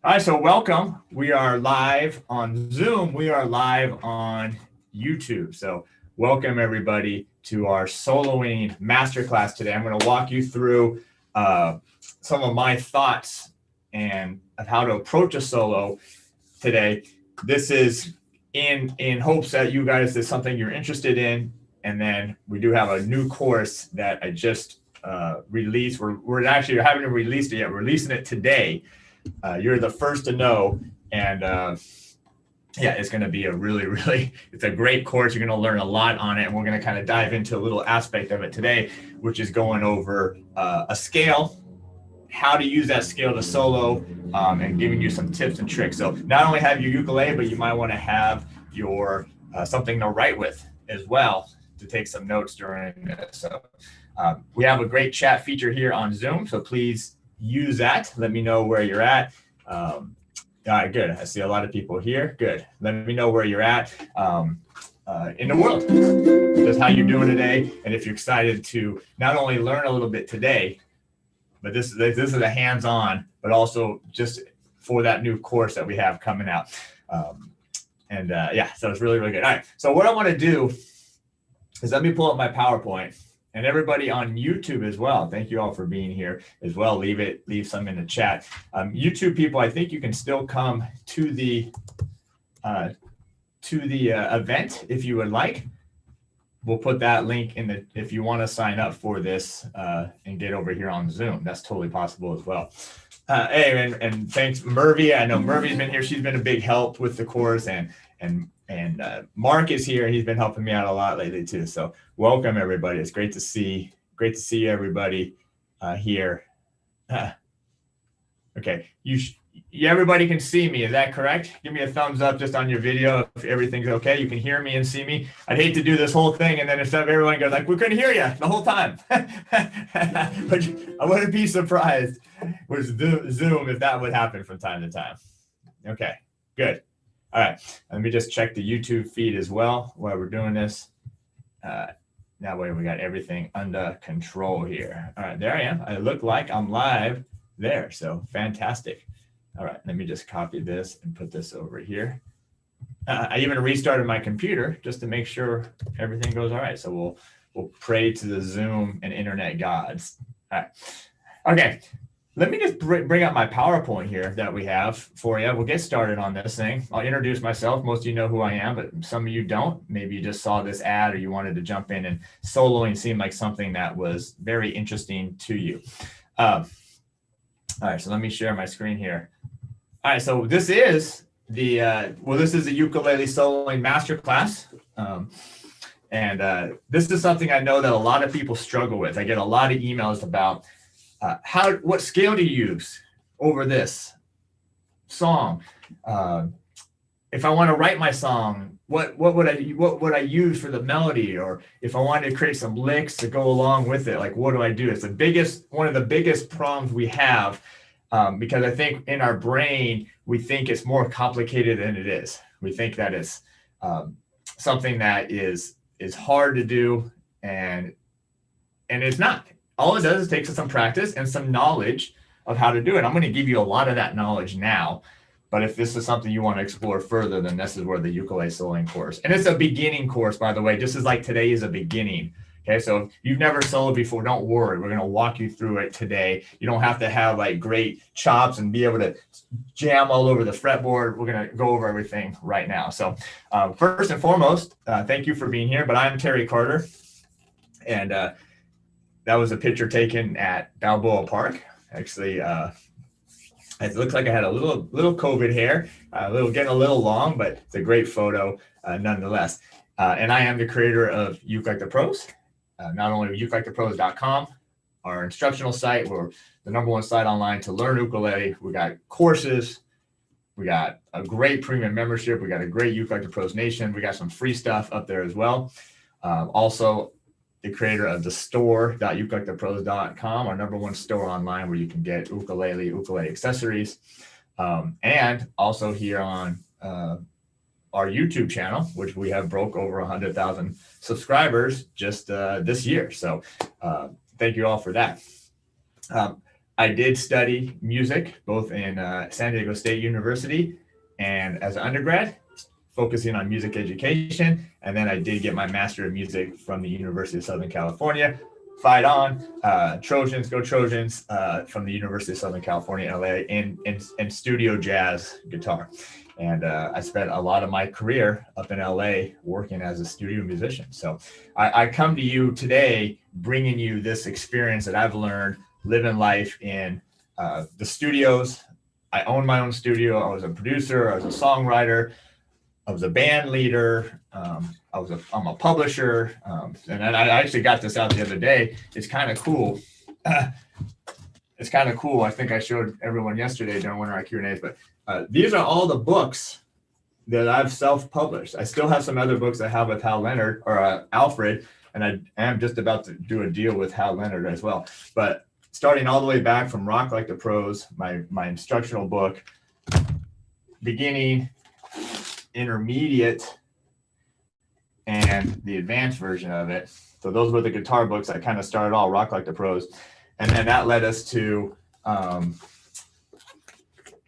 All right, so welcome. We are live on Zoom. We are live on YouTube. So welcome everybody to our soloing masterclass today. I'm going to walk you through some of my thoughts and of how to approach a solo today. This is in hopes that you guys is something you're interested in, and then we do have a new course that I just released. We're actually haven't released it yet. We're releasing it today. You're the first to know, and yeah, it's going to be a really, it's a great course. You're going to learn a lot on it, and we're going to kind of dive into a little aspect of it today, which is going over a scale, how to use that scale to solo, and giving you some tips and tricks. So not only have your ukulele, but you might want to have your something to write with as well to take some notes during this. So we have a great chat feature here on Zoom, so please use that. Let me know where you're at. All right, good. I see a lot of people here. Good. Let me know where you're at in the world, just how you're doing today, and if you're excited to not only learn a little bit today, but this is a hands-on, but also just for that new course that we have coming out. Yeah, so it's really good. All right, so what I want to do is let me pull up my PowerPoint. And everybody on YouTube as well. Thank you all for being here as well. Leave some in the chat. YouTube people, I think you can still come to the event if you would like. We'll put that link in the if you want to sign up for this and get over here on Zoom. That's totally possible as well. Hey, and thanks, Murphy. I know Murphy's been here. She's been a big help with the course, and Mark is here. He's been helping me out a lot lately too. So welcome everybody. It's great to see everybody here. Okay, everybody can see me. Is that correct? Give me a thumbs up just on your video if everything's okay. You can hear me and see me. I'd hate to do this whole thing and then if everyone goes like, we couldn't hear you the whole time. But I wouldn't be surprised with Zoom if that would happen from time to time. Okay, good. All right, let me just check the YouTube feed as well while we're doing this. That way we got everything under control here. All right, there I am. I look like I'm live there, so fantastic. All right, let me just copy this and put this over here. I even restarted my computer just to make sure everything goes all right. So we'll pray to the Zoom and internet gods. All right, okay. Let me just bring up my PowerPoint here that we have for you. We'll get started on this thing. I'll introduce myself. Most of you know who I am, but some of you don't. Maybe you just saw this ad or you wanted to jump in, and soloing seemed like something that was very interesting to you. All right, so let me share my screen here. All right, so this is this is the ukulele soloing masterclass. This is something I know that a lot of people struggle with. I get a lot of emails about what scale do you use over this song? If I want to write my song, what would I use for the melody? Or if I wanted to create some licks to go along with it, like what do I do? It's one of the biggest problems we have, because I think in our brain we think it's more complicated than it is. We think that it's something that is hard to do, and it's not. All it does is take some practice and some knowledge of how to do it. I'm going to give you a lot of that knowledge now, but if this is something you want to explore further, then this is where the ukulele soloing course. And it's a beginning course, by the way, just as like today is a beginning. Okay, so if you've never soloed before, don't worry. We're going to walk you through it today. You don't have to have like great chops and be able to jam all over the fretboard. We're going to go over everything right now. So first and foremost, thank you for being here. But I'm Terry Carter, and that was a picture taken at Balboa Park. Actually, it looks like I had a little COVID hair, getting a little long, but it's a great photo nonetheless. And I am the creator of ukelikethepros. Not only ukelikethepros.com, our instructional site. We're the #1 site online to learn ukulele. We got courses. We got a great premium membership. We got a great Ukulele Pros Nation. We got some free stuff up there as well. Also, the creator of the store.ukelikethepros.com, our #1 store online where you can get ukulele accessories. And also here on our YouTube channel, which we have broke over 100,000 subscribers just this year. So thank you all for that. I did study music both in San Diego State University and as an undergrad, focusing on music education. And then I did get my Master of Music from the University of Southern California. Fight on, Trojans, go Trojans, from the University of Southern California, LA, in studio jazz guitar. And I spent a lot of my career up in LA working as a studio musician. So I come to you today bringing you this experience that I've learned living life in the studios. I own my own studio. I was a producer. I was a songwriter. I was a band leader. I'm a publisher. And I actually got this out the other day. It's kind of cool. It's kind of cool. I think I showed everyone yesterday during one of our Q&As, but these are all the books that I've self-published. I still have some other books I have with Hal Leonard or Alfred, and I am just about to do a deal with Hal Leonard as well. But starting all the way back from Rock Like the Pros, my instructional book, beginning, intermediate, and the advanced version of it. So those were the guitar books that kind of started all Rock Like the Pros. And then that led us to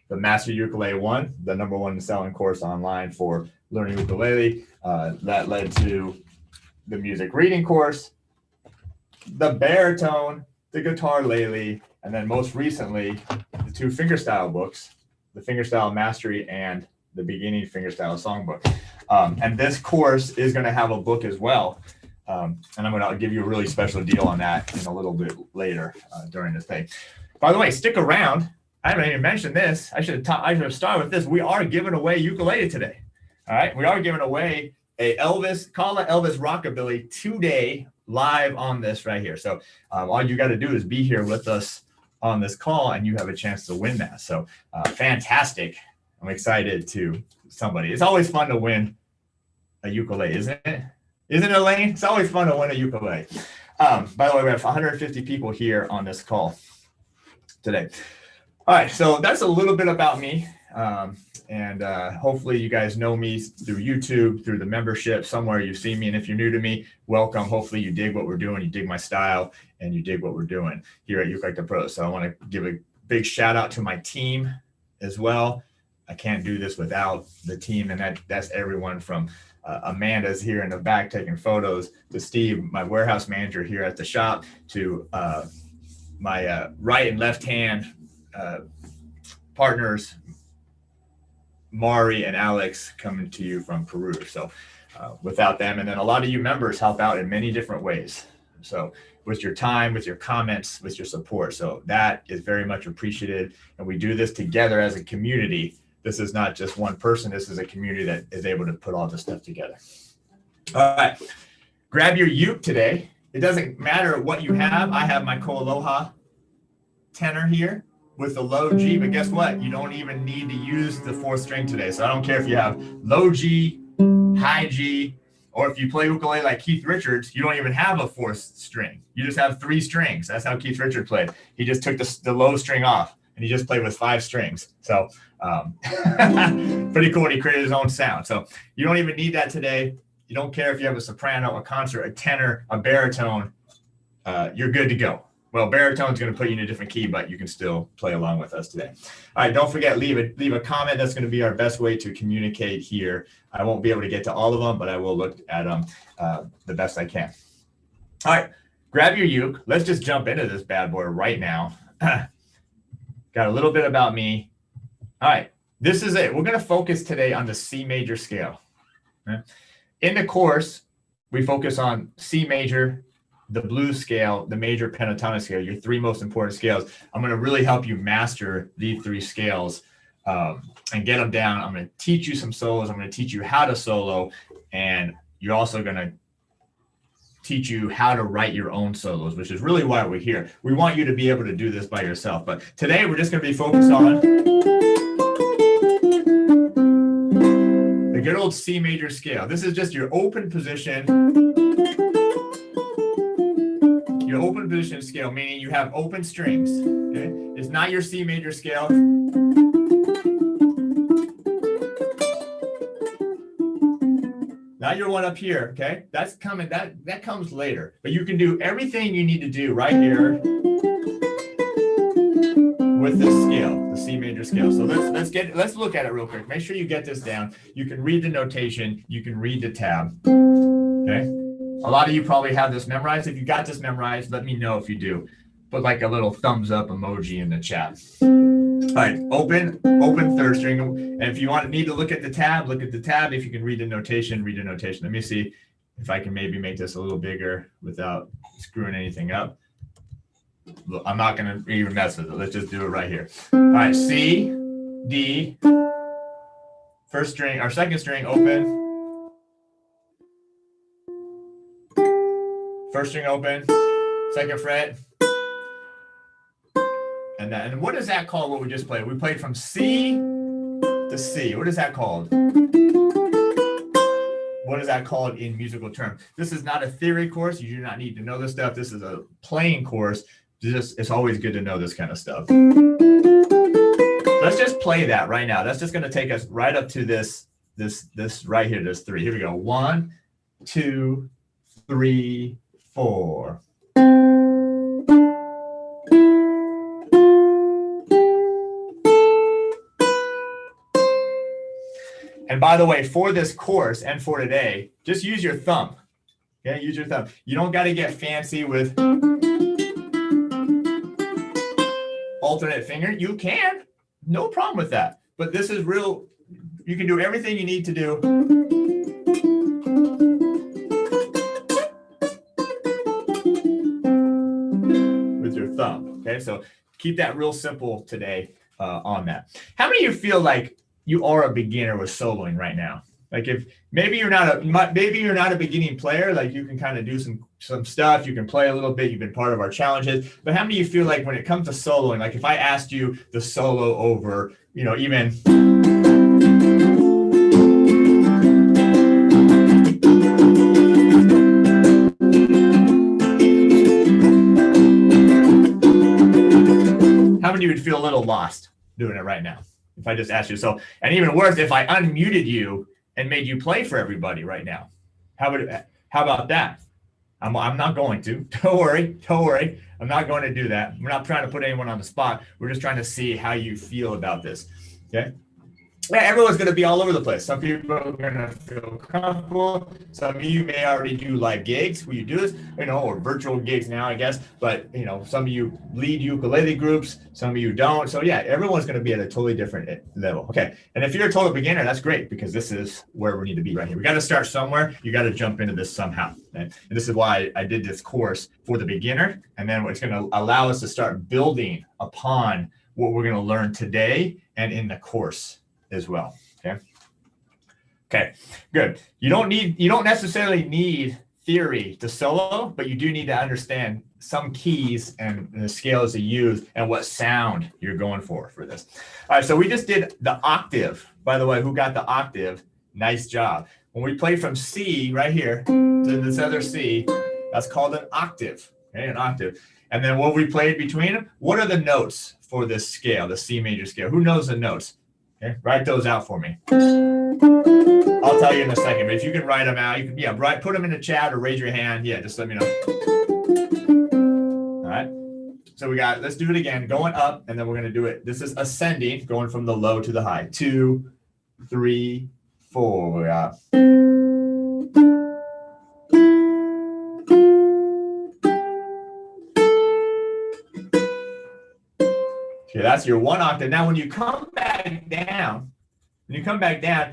the Master Ukulele 1, the #1 selling course online for learning ukulele. That led to the music reading course, the baritone, the Guitarlele, and then most recently, the 2 fingerstyle books, the Fingerstyle Mastery and the Beginning Fingerstyle Songbook. And this course is going to have a book as well. And I'm going to give you a really special deal on that in a little bit later during this thing. By the way, stick around. I haven't even mentioned this. I should have started with this. We are giving away ukulele today. All right. We are giving away a Call it Elvis Rockabilly today live on this right here. So all you got to do is be here with us on this call and you have a chance to win that. So fantastic. I'm excited to somebody. It's always fun to win a ukulele, isn't it? Isn't it, Elaine? It's always fun to win a ukulele. By the way, we have 150 people here on this call today. All right, so that's a little bit about me. And hopefully you guys know me through YouTube, through the membership, somewhere you've seen me. And if you're new to me, welcome. Hopefully you dig what we're doing, you dig my style, and you dig what we're doing here at ukelikethepros. So I want to give a big shout out to my team as well. I can't do this without the team, and that's everyone from Amanda's here in the back taking photos, to Steve, my warehouse manager here at the shop, to my right and left hand partners, Mari and Alex, coming to you from Peru. So without them, and then a lot of you members help out in many different ways. So with your time, with your comments, with your support. So that is very much appreciated. And we do this together as a community. This is not just one person. This is a community that is able to put all this stuff together. All right, grab your uke today. It doesn't matter what you have. I have my Ko-Aloha tenor here with the low G, but guess what? You don't even need to use the 4th string today. So I don't care if you have low G, high G, or if you play ukulele like Keith Richards, you don't even have a 4th string. You just have 3 strings. That's how Keith Richards played. He just took the low string off and he just played with 5 strings. So pretty cool. He created his own sound. So you don't even need that today. You don't care if you have a soprano, a concert, a tenor, a baritone. You're good to go. Well, baritone's going to put you in a different key, but you can still play along with us today. All right, don't forget, leave a comment. That's going to be our best way to communicate here. I won't be able to get to all of them, but I will look at them the best I can. All right, grab your uke. Let's just jump into this bad boy right now. Got a little bit about me. All right, this is it. We're going to focus today on the C major scale. Okay? In the course, we focus on C major, the blues scale, the major pentatonic scale, your 3 most important scales. I'm going to really help you master these 3 scales and get them down. I'm going to teach you some solos. I'm going to teach you how to solo, and you're also going to teach you how to write your own solos, which is really why we're here. We want you to be able to do this by yourself. But today we're just going to be focused on the good old C major scale. This is just your open position. Your open position scale, meaning you have open strings. Okay? It's not your C major scale. Not your one up here, okay? That's coming, that comes later. But you can do everything you need to do right here with this scale, the C major scale. So let's look at it real quick. Make sure you get this down. You can read the notation. You can read the tab. Okay. A lot of you probably have this memorized. If you got this memorized, let me know if you do. Put like a little thumbs up emoji in the chat. All right, open third string. And if you need to look at the tab, look at the tab. If you can read the notation, read the notation. Let me see if I can maybe make this a little bigger without screwing anything up. Look, I'm not going to even mess with it. Let's just do it right here. All right, C, D, first string, our second string, open. First string open, second fret. And what is that called, what we just played? We played from C to C. What is that called? What is that called in musical terms? This is not a theory course. You do not need to know this stuff. This is a playing course. It's always good to know this kind of stuff. Let's just play that right now. That's just going to take us right up to this right here, this 3. Here we go. 1, 2, 3, 4. And by the way, for this course and for today, just use your thumb. Okay, use your thumb. You don't got to get fancy with alternate finger. You can, no problem with that. But this is real. You can do everything you need to do. With your thumb. Okay, so keep that real simple today on that. How many of you feel like you are a beginner with soloing right now? Like if maybe you're not a beginning player, like you can kind of do some stuff, you can play a little bit, you've been part of our challenges, but how many of you feel like when it comes to soloing, like if I asked you the solo over, even how many would feel a little lost doing it right now? If I just asked you. So, and even worse, if I unmuted you and made you play for everybody right now, how about that? I'm not going to. Don't worry. I'm not going to do that. We're not trying to put anyone on the spot. We're just trying to see how you feel about this. Okay. Yeah, everyone's going to be all over the place. Some people are going to feel comfortable. Some of you may already do live gigs where you do this, or virtual gigs now, I guess. But, some of you lead ukulele groups. Some of you don't. So, yeah, everyone's going to be at a totally different level. Okay. And if you're a total beginner, that's great because this is where we need to be right here. We got to start somewhere. You got to jump into this somehow. Okay? And this is why I did this course for the beginner. And then it's going to allow us to start building upon what we're going to learn today and in the course as well. Okay, good. You don't necessarily need theory to solo, but you do need to understand some keys and the scales to use and what sound you're going for this. All right, so we just did the octave. By the way, who got the octave? Nice job. When we play from C right here to this other C, that's called an octave. Okay, an octave. And then what we played between them, what are the notes for this scale, the C major scale? Who knows the notes? Okay, write those out for me. I'll tell you in a second, but if you can write them out, you can, put them in the chat or raise your hand. Yeah, just let me know. All right. So let's do it again, going up, and then we're going to do it. This is ascending, going from the low to the high. 2, 3, 4. We got. Okay, that's your one octave. Now, when you come back down,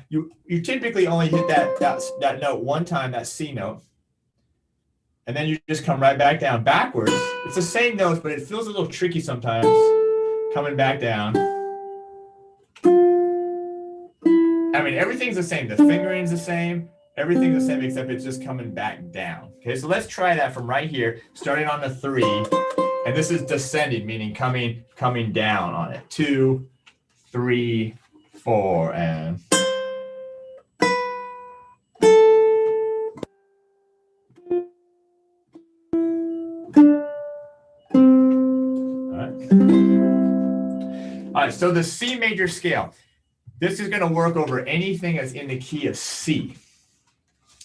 you typically only hit that note one time, that C note. And then you just come right back down backwards. It's the same notes, but it feels a little tricky sometimes coming back down. I mean, everything's the same. The fingering's the same. Everything's the same, except it's just coming back down. Okay, so let's try that from right here, starting on the 3. And this is descending, meaning coming down on it. 2, 3, 4, and. All right, so the C major scale. This is going to work over anything that's in the key of C.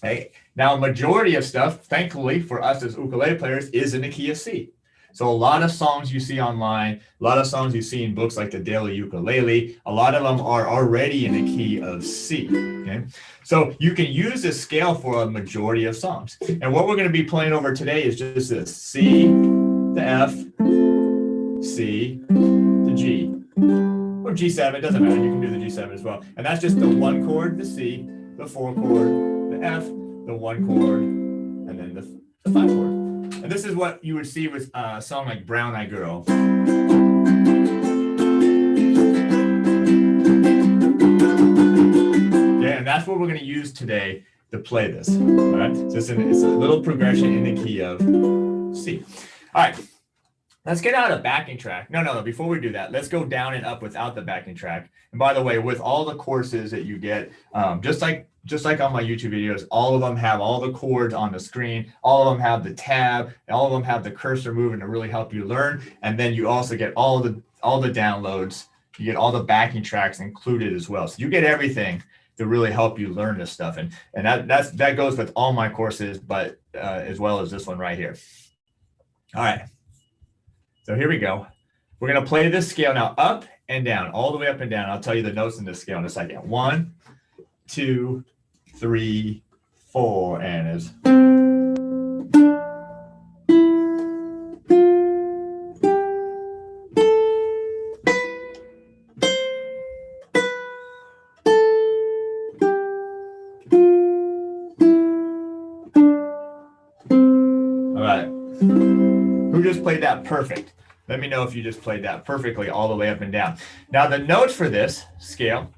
Okay. Now, a majority of stuff, thankfully for us as ukulele players, is in the key of C. So a lot of songs you see online, a lot of songs you see in books like the Daily Ukulele, a lot of them are already in the key of C, okay? So you can use this scale for a majority of songs. And what we're going to be playing over today is just this: C to F, C to G, or G7, it doesn't matter, you can do the G7 as well. And that's just the 1 chord, the C, the 4 chord, the F, the 1 chord, and then the 5 chord. And this is what you would see with a song like Brown Eyed Girl. Yeah, and that's what we're going to use today to play this. All right, so it's a little progression in the key of C. All right, let's get out a backing track. No, before we do that, let's go down and up without the backing track. And by the way, with all the courses that you get, just like on my YouTube videos, all of them have all the chords on the screen, all of them have the tab, and all of them have the cursor moving to really help you learn. And then you also get all the downloads, you get all the backing tracks included as well. So you get everything to really help you learn this stuff. And that goes with all my courses, but as well as this one right here. All right. So here we go. We're going to play this scale now, up and down, all the way up and down. I'll tell you the notes in this scale in a second. 1, 2, 3, 4, and is. All right. Who just played that perfect? Let me know if you just played that perfectly all the way up and down. Now the notes for this scale,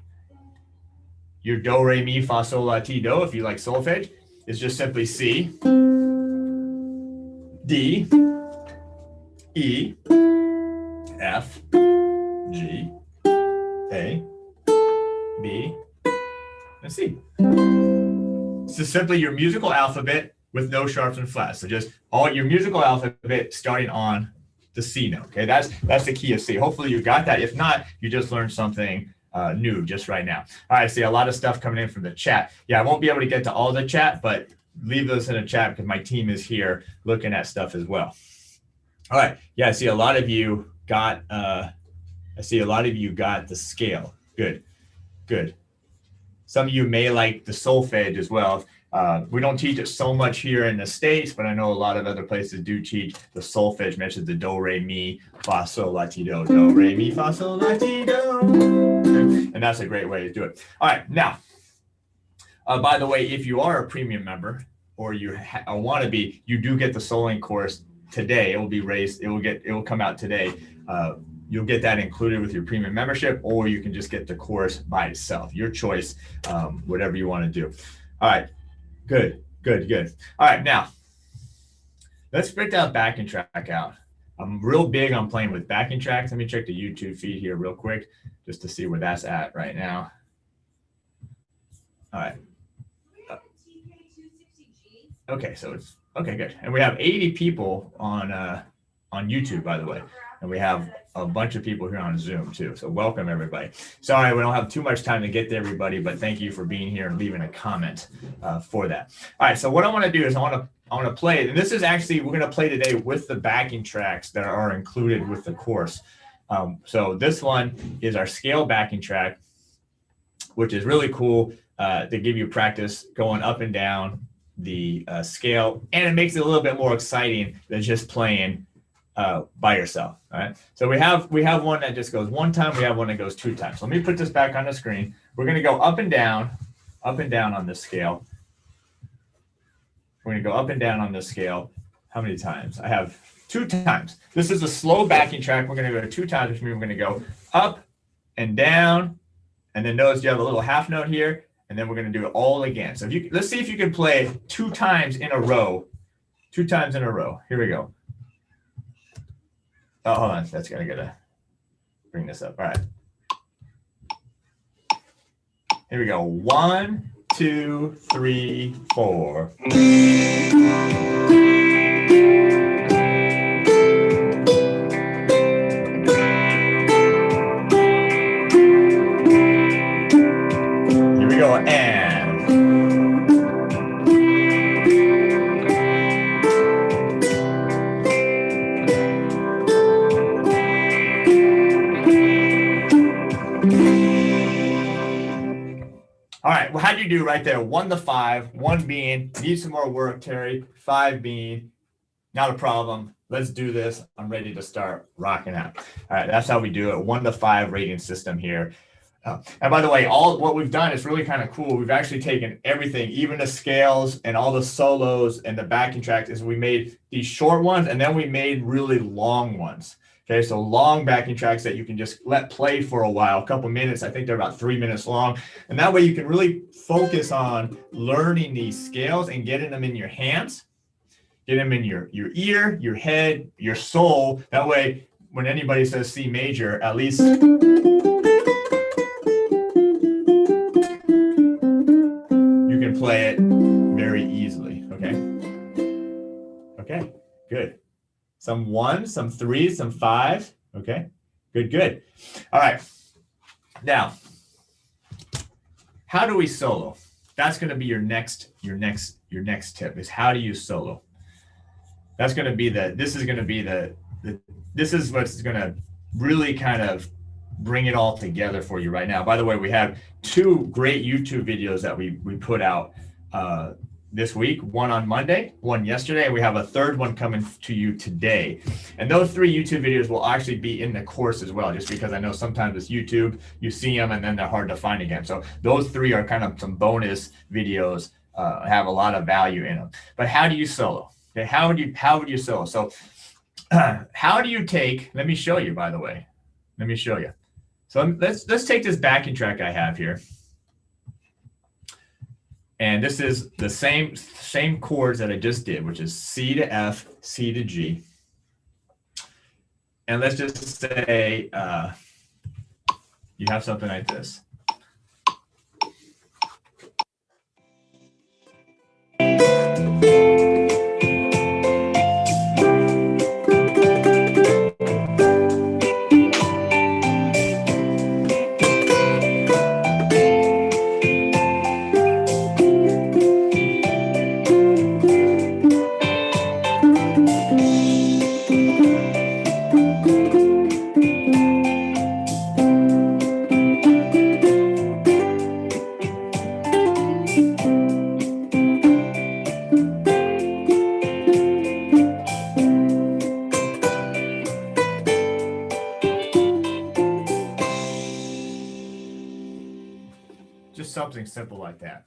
your do, re, mi, fa, sol, la, ti, do, if you like solfege, is just simply C, D, E, F, G, A, B, and C. So simply your musical alphabet with no sharps and flats. So just all your musical alphabet starting on the C note. Okay, that's the key of C. Hopefully you got that. If not, you just learned something new just right now. All right, I see a lot of stuff coming in from the chat. Yeah, I won't be able to get to all the chat, but leave those in the chat because my team is here looking at stuff as well. All right, yeah, I see a lot of you got the scale. Good. Some of you may like the solfege as well. We don't teach it so much here in the States, but I know a lot of other places do teach the solfege, mentioned the do, re, mi, fa, sol, la, ti, do, do, re, mi, fa, sol, la, ti, do. Okay. And that's a great way to do it. All right, now, by the way, if you are a premium member or you want to be, you do get the soloing course today. It will be raised. It will come out today. You'll get that included with your premium membership, or you can just get the course by itself. Your choice, whatever you want to do. All right. Good. All right, now let's break that backing track out. I'm real big on playing with backing tracks. Let me check the YouTube feed here real quick just to see where that's at right now. All right. Okay, so it's okay, good. And we have 80 people on YouTube, by the way, and we have a bunch of people here on Zoom too. So welcome everybody. Sorry, we don't have too much time to get to everybody, but thank you for being here and leaving a comment for that. All right, so what I want to do is I want to play, and this is actually, we're going to play today with the backing tracks that are included with the course. So this one is our scale backing track, which is really cool to give you practice going up and down the scale, and it makes it a little bit more exciting than just playing by yourself. All right, so we have one that just goes one time, we have one that goes 2 times. So let me put this back on the screen. We're going to go up and down on this scale. We're going to go up and down on this scale. How many times? I have 2 times. This is a slow backing track. We're going to go 2 times, which means we're going to go up and down, and then notice you have a little half note here, and then we're going to do it all again. So let's see if you can play 2 times in a row. 2 times in a row. Here we go. Oh, hold on. That's going to bring this up. All right. Here we go. 1, 2, 3, 4. Here we go. And. All right, well, how'd you do right there? 1 to 5, 1 being, need some more work, Terry. 5 being, not a problem. Let's do this. I'm ready to start rocking out. All right, that's how we do it. 1 to 5 rating system here. And by the way, all what we've done is really kind of cool. We've actually taken everything, even the scales and all the solos and the backing tracks, is we made these short ones and then we made really long ones. Okay, so long backing tracks that you can just let play for a while, a couple minutes. I think they're about 3 minutes long. And that way you can really focus on learning these scales and getting them in your hands, get them in your ear, your head, your soul. That way, when anybody says C major, at least play it very easily. Okay, good. Some 1s, some 3s, some 5s. Okay, good. All right. Now, how do we solo? That's going to be your next tip, is how do you solo? That's going to be this is what's going to really kind of bring it all together for you right now. By the way, we have 2 great YouTube videos that we put out this week, one on Monday, one yesterday, and we have a 3rd one coming to you today. And those 3 YouTube videos will actually be in the course as well, just because I know sometimes it's YouTube, you see them and then they're hard to find again. So those 3 are kind of some bonus videos, have a lot of value in them. But how do you solo? Okay, how would you solo? So how do you take, let me show you, by the way. Let me show you. So let's take this backing track I have here. And this is the same chords that I just did, which is C to F, C to G. And let's just say you have something like this. Something simple like that.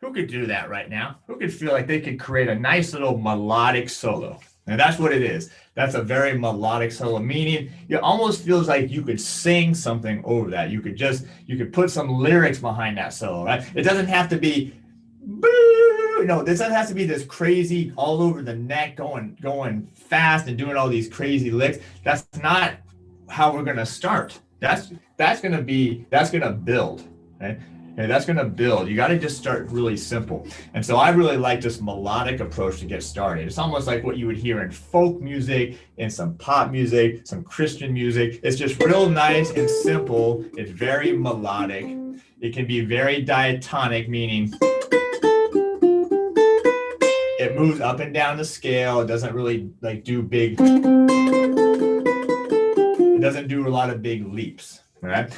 Who could do that right now? Who could feel like they could create a nice little melodic solo? And that's what it is. That's a very melodic solo, meaning it almost feels like you could sing something over that. You could put some lyrics behind that solo, right? It doesn't have to be, no, this doesn't have to be this crazy all over the neck going fast and doing all these crazy licks. That's not how we're gonna start. That's gonna build, right? Okay, that's going to build. You got to just start really simple. And so I really like this melodic approach to get started. It's almost like what you would hear in folk music, in some pop music, some Christian music. It's just real nice and simple. It's very melodic. It can be very diatonic, meaning it moves up and down the scale. It doesn't really do big, it doesn't do a lot of big leaps, all right?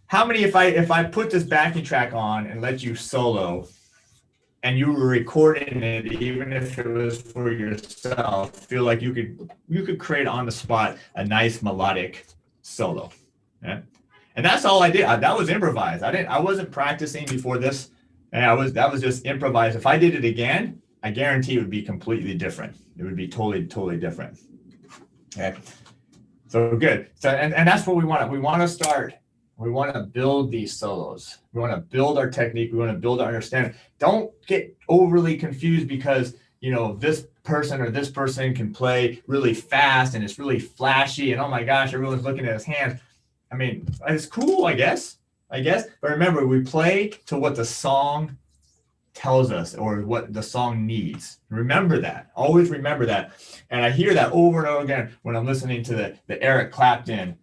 How many, if I put this backing track on and let you solo, and you were recording it, even if it was for yourself, feel like you could create on the spot a nice melodic solo? Yeah? And that's all I did. That was improvised. I wasn't practicing before this, and that was just improvised. If I did it again, I guarantee it would be completely different. It would be totally different. Okay, so good. So and that's what we want. We want to start. We want to build these solos. We want to build our technique. We want to build our understanding. Don't get overly confused because, this person or this person can play really fast and it's really flashy and oh my gosh, everyone's looking at his hands. I mean, it's cool, I guess. But remember, we play to what the song tells us or what the song needs. Remember that. Always remember that. And I hear that over and over again when I'm listening to the Eric Clapton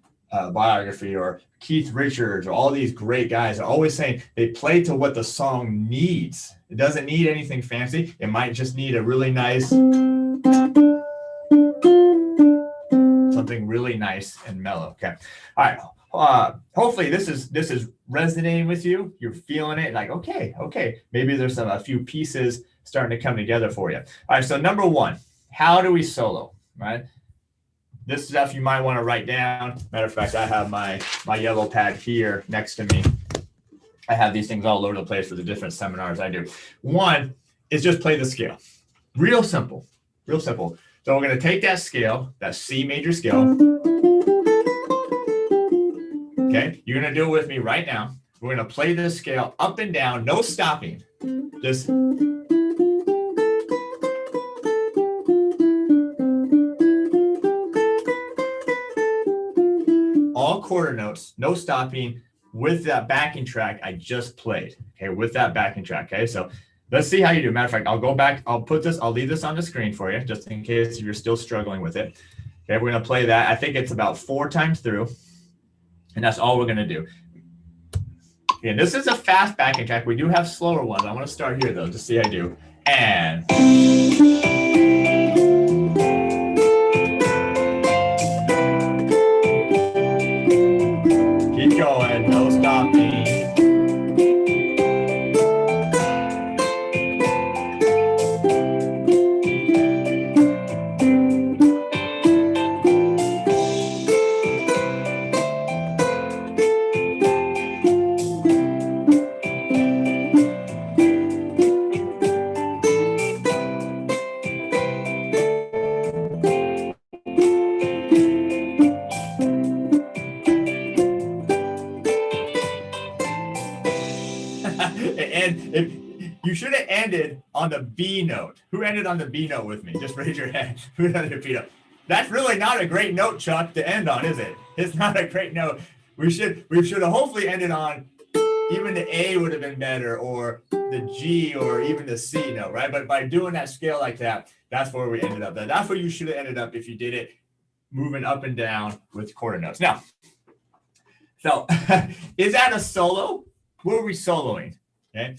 biography or Keith Richards or all these great guys are always saying they play to what the song needs. It doesn't need anything fancy. It might just need a really nice, something really nice and mellow. Okay. All right. hopefully this is resonating with you. You're feeling it, like, okay, maybe there's a few pieces starting to come together for you. All right, so number one, how do we solo, right? This stuff you might want to write down. Matter of fact, I have my yellow pad here next to me. I have these things all over the place for the different seminars I do. One is just play the scale. Real simple, real simple. So we're going to take that scale, that C major scale. Okay, you're going to do it with me right now. We're going to play this scale up and down, no stopping. Just all quarter notes, no stopping, with that backing track I just played. Okay, with that backing track. Okay, so let's see how you do. Matter of fact, I'll go back, I'll leave this on the screen for you, just in case you're still struggling with it. Okay, we're going to play that. I think it's about 4 times through, and that's all we're going to do. Okay, this is a fast backing track. We do have slower ones. I want to start here, though, to see how I do. And keep going, no stopping. And if you should have ended on the B note. Who ended on the B note with me? Just raise your hand. Who ended on the B note? That's really not a great note, Chuck, to end on, is it? It's not a great note. We should have hopefully ended on, even the A would have been better, or the G, or even the C note, right? But by doing that scale like that, that's where we ended up. That's where you should have ended up if you did it moving up and down with quarter notes. Now, so is that a solo? What are we soloing? Okay,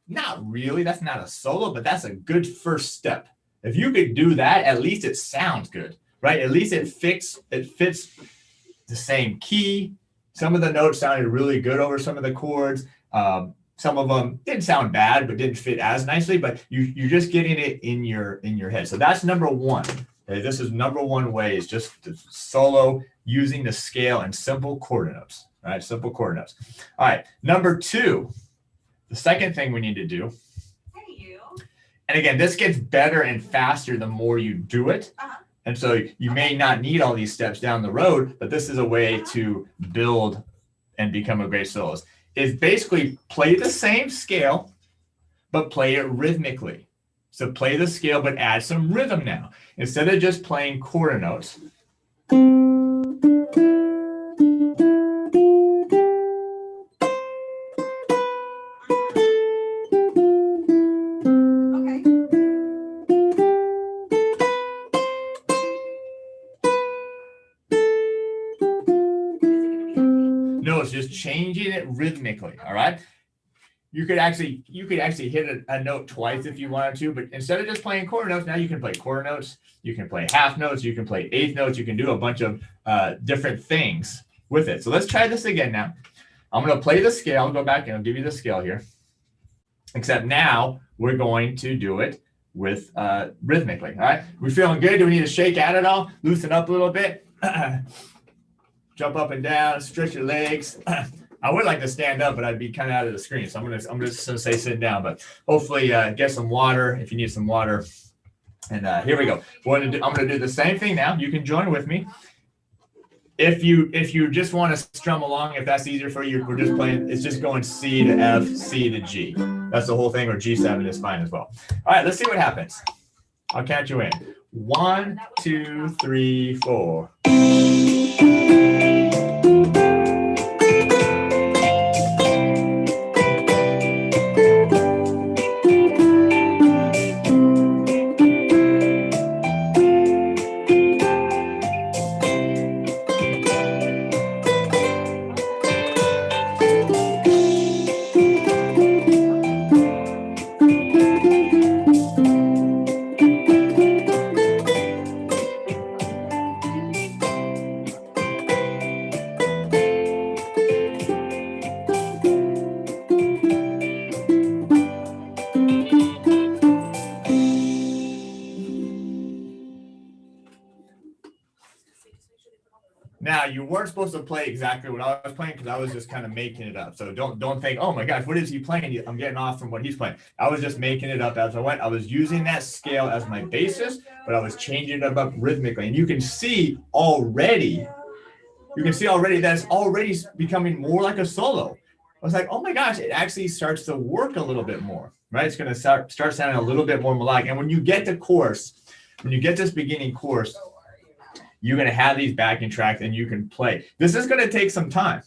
not really. That's not a solo, but that's a good first step. If you could do that, at least it sounds good, right? At least it fits the same key. Some of the notes sounded really good over some of the chords. Some of them didn't sound bad, but didn't fit as nicely. But you're just getting it in your head. So that's number one. Okay, this is number one way, is just to solo using the scale and simple quarter notes. All right, simple quarter notes. All right, number two. The second thing we need to do, and again, this gets better and faster the more you do it. And so you may not need all these steps down the road, but this is a way to build and become a great soloist, is basically play the same scale, but play it rhythmically. So play the scale, but add some rhythm now. Instead of just playing quarter notes, just changing it rhythmically. All right. You could actually hit a note twice if you wanted to, but instead of just playing quarter notes, now you can play quarter notes, you can play half notes, you can play eighth notes, you can do a bunch of different things with it. So let's try this again now. I'm going to play the scale. I'll go back and I'll give you the scale here. Except now we're going to do it with rhythmically. All right. We feeling good? Do we need to shake at it all? Loosen up a little bit? Jump up and down, stretch your legs. I would like to stand up, but I'd be kind of out of the screen. So I'm just gonna say sit down, but hopefully get some water if you need some water. And here we go. I'm gonna do the same thing now. You can join with me. If you just want to strum along, if that's easier for you, we're just playing, it's just going C to F, C to G. That's the whole thing, or G7 is fine as well. All right, let's see what happens. I'll count you in. 1, 2, 3, 4. weren't supposed to play exactly what I was playing because I was just kind of making it up. So don't think, oh my gosh, what is he playing? I'm getting off from what he's playing. I was just making it up as I went. I was using that scale as my basis, but I was changing it up rhythmically. And you can see already that it's already becoming more like a solo. I was like, oh my gosh, it actually starts to work a little bit more, right? It's going to start sounding a little bit more melodic. And when you get to chorus, when you get this beginning chorus, you're going to have these backing tracks and you can play. This is going to take some time.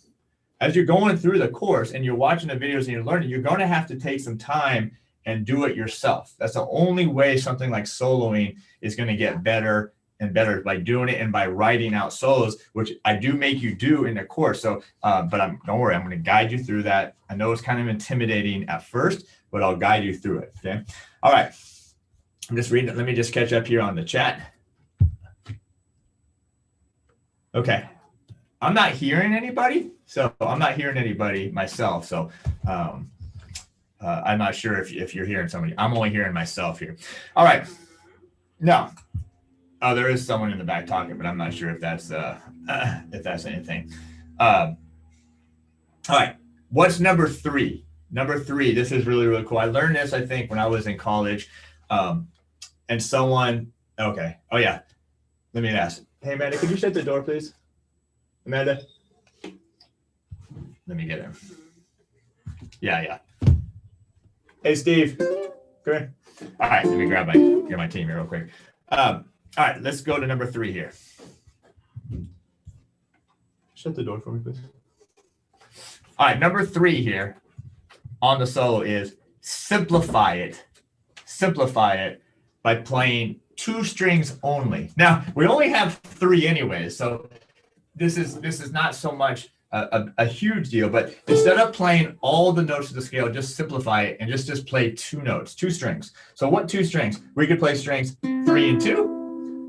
As you're going through the course and you're watching the videos and you're learning, you're going to have to take some time and do it yourself. That's the only way something like soloing is going to get better and better, by doing it and by writing out solos, which I do make you do in the course. So, but don't worry, I'm going to guide you through that. I know it's kind of intimidating at first, but I'll guide you through it. Okay. All right. I'm just reading it. Let me just catch up here on the chat. Okay. I'm not hearing anybody. So I'm not hearing anybody myself. So I'm not sure if you're hearing somebody. I'm only hearing myself here. All right. Now, oh, there is someone in the back talking, but I'm not sure if that's anything. All right. What's number 3? Number 3. This is really, really cool. I learned this, I think, when I was in college. And someone, okay. Oh, yeah. Let me ask. Hey, Amanda, could you shut the door, please? Amanda? Let me get him. Yeah. Hey, Steve. Come here. All right. Let me grab my team here real quick. All right, let's go to number 3 here. Shut the door for me, please. All right, number 3 here on the solo is simplify it. Simplify it by playing 2 strings only. Now, we only have 3 anyways, so this is not so much a huge deal, but instead of playing all the notes of the scale, just simplify it and just play 2 notes, 2 strings. So what 2 strings? We could play strings 3 and 2.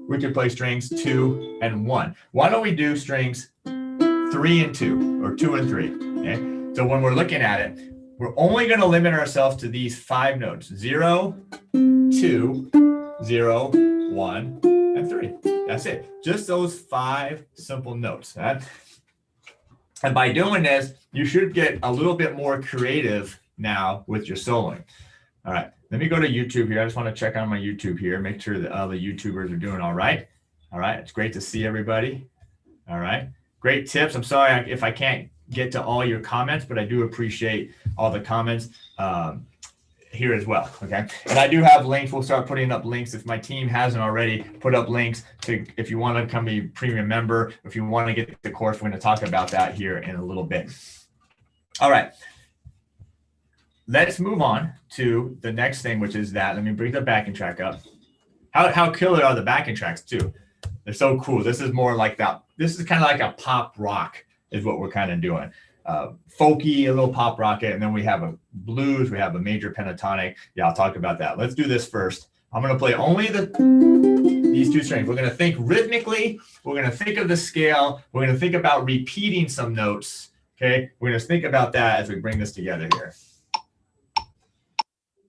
We could play strings 2 and 1. Why don't we do strings 3 and 2 or 2 and 3? Okay. So when we're looking at it, we're only going to limit ourselves to these 5 notes: 0, 2, 0, 1, and 3. That's it. Just those 5 simple notes. Right? And by doing this, you should get a little bit more creative now with your soloing. All right. Let me go to YouTube here. I just want to check on my YouTube here, make sure that all the YouTubers are doing all right. All right. It's great to see everybody. All right. Great tips. I'm sorry if I can't get to all your comments, but I do appreciate all the comments here as well. Okay. And I do have links. We'll start putting up links if my team hasn't already put up links to, if you want to become a premium member, if you want to get the course, we're going to talk about that here in a little bit. All right. Let's move on to the next thing, which is that. Let me bring the backing track up. How killer are the backing tracks too? They're so cool. This is more like that. This is kind of like a pop rock is what we're kind of doing. Folky, a little pop rocket, and then we have a blues. We have a major pentatonic. Yeah, I'll talk about that. Let's do this first. I'm going to play only these 2 strings. We're going to think rhythmically. We're going to think of the scale. We're going to think about repeating some notes. Okay, we're going to think about that as we bring this together here.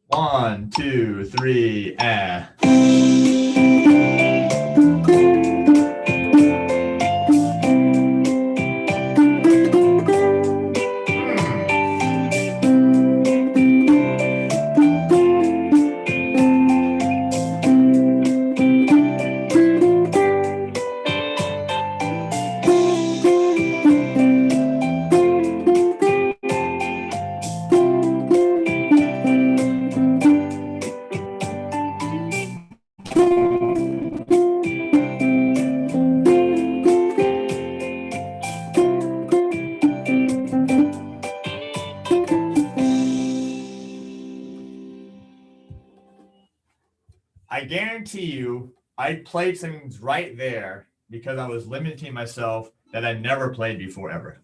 1, 2, 3, I guarantee you, I played things right there because I was limiting myself that I never played before ever.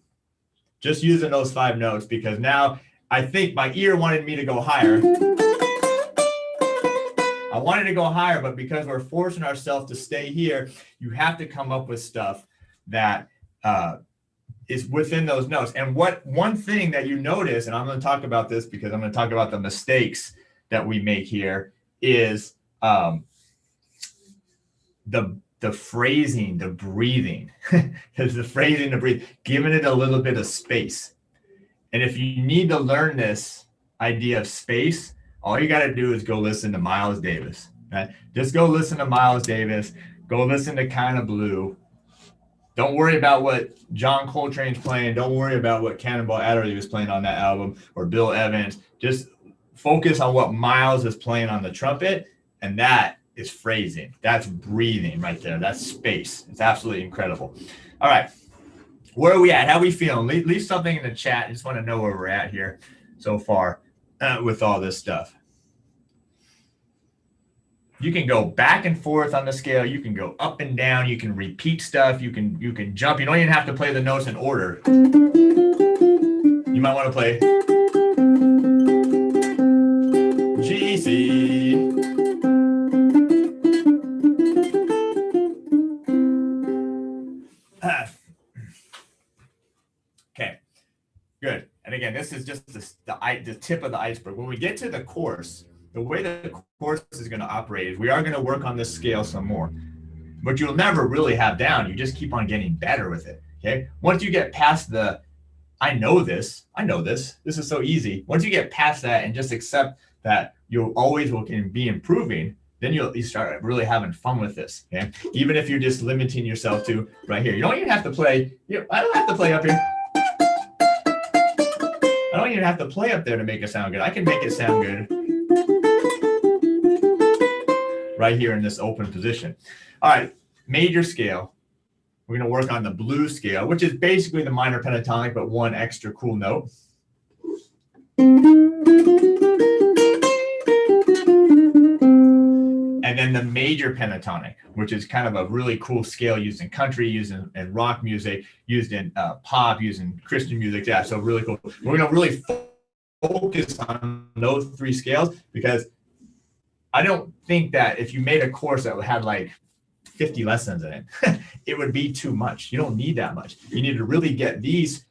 Just using those 5 notes, because now I think my ear wanted me to go higher. I wanted to go higher, but because we're forcing ourselves to stay here, you have to come up with stuff that is within those notes. And one thing that you notice, and I'm going to talk about this because I'm going to talk about the mistakes that we make here, is the the phrasing, the breathing. There's the phrasing, the breathing, giving it a little bit of space. And if you need to learn this idea of space, all you got to do is go listen to Miles Davis. Right? Just go listen to Miles Davis. Go listen to Kind of Blue. Don't worry about what John Coltrane's playing. Don't worry about what Cannonball Adderley was playing on that album or Bill Evans. Just focus on what Miles is playing on the trumpet, and that is phrasing. That's breathing right there. That's space. It's absolutely incredible. All right. Where are we at? How are we feeling? Leave something in the chat. I just want to know where we're at here so far with all this stuff. You can go back and forth on the scale. You can go up and down. You can repeat stuff. You can jump. You don't even have to play the notes in order. You might want to play G, C. Okay, good. And again, this is just the tip of the iceberg. When we get to the course, the way the course is going to operate is we are going to work on this scale some more, but you'll never really have down. You just keep on getting better with it. Okay. Once you get past the, I know this, this is so easy. Once you get past that and just accept that you always will be improving, then you start really having fun with this. Okay. Even if you're just limiting yourself to right here, you don't even have to play. I don't have to play up here. I don't even have to play up there to make it sound good. I can make it sound good right here in this open position. All right, major scale. We're going to work on the blues scale, which is basically the minor pentatonic, but one extra cool note. And then the major pentatonic, which is kind of a really cool scale used in country, used in rock music, used in pop, used in Christian music. Yeah, so really cool. We're going to really focus on those three scales because I don't think that if you made a course that had like 50 lessons in it, it would be too much. You don't need that much. You need to really get these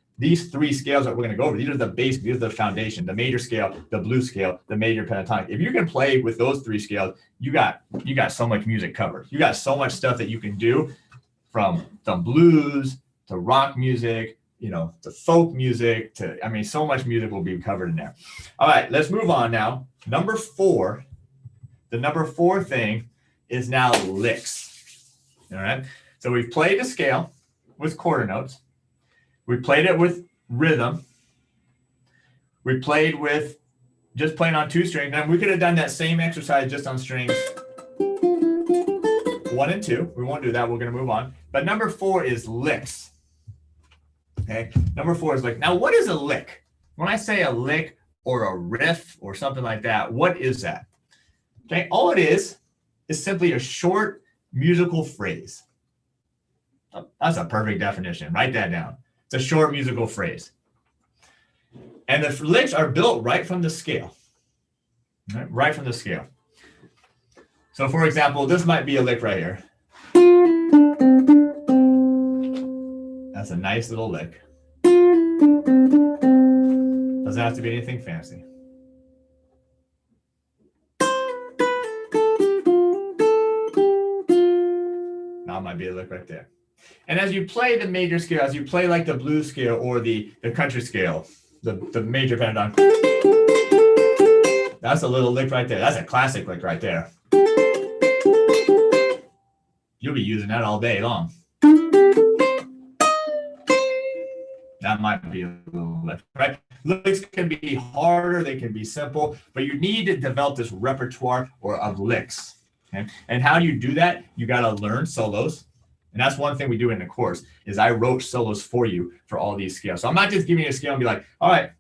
three scales that we're going to go over. These are the base, these are the foundation, the major scale, the blues scale, the major pentatonic. If you can play with those three scales, you got so much music covered. You got so much stuff that you can do, from the blues to rock music, to folk music, to, so much music will be covered in there. All right, let's move on now. Number 4, the number 4 thing is now licks. All right, so we've played the scale with quarter notes. We played it with rhythm. We played with just playing on 2 strings. And we could have done that same exercise just on strings 1 and 2. We won't do that. We're going to move on. But number 4 is licks. Okay. Number 4 is lick. Now, what is a lick? When I say a lick or a riff or something like that, what is that? Okay. All it is simply a short musical phrase. That's a perfect definition. Write that down. It's a short musical phrase. And the licks are built right from the scale. Right from the scale. So for example, this might be a lick right here. That's a nice little lick. Doesn't have to be anything fancy. Now it might be a lick right there. And as you play the major scale, as you play like the blues scale or the country scale, the major pentatonic, that's a little lick right there. That's a classic lick right there. You'll be using that all day long. That might be a little lick, right? Licks can be harder, they can be simple, but you need to develop this repertoire of licks. Okay? And how do you do that? You got to learn solos. And that's one thing we do in the course is I wrote solos for you for all these scales. So I'm not just giving you a scale and be like, all right,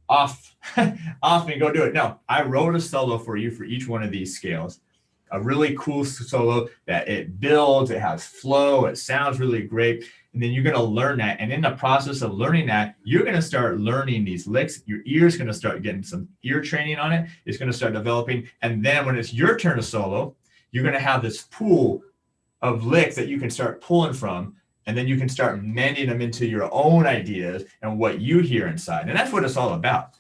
off and go do it. No, I wrote a solo for you for each one of these scales. A really cool solo that it builds, it has flow, it sounds really great. And then you're going to learn that. And in the process of learning that, you're going to start learning these licks. Your ear's going to start getting some ear training on it. It's going to start developing. And then when it's your turn to solo, you're going to have this pool of licks that you can start pulling from, and then you can start mending them into your own ideas and what you hear inside. And that's what it's all about.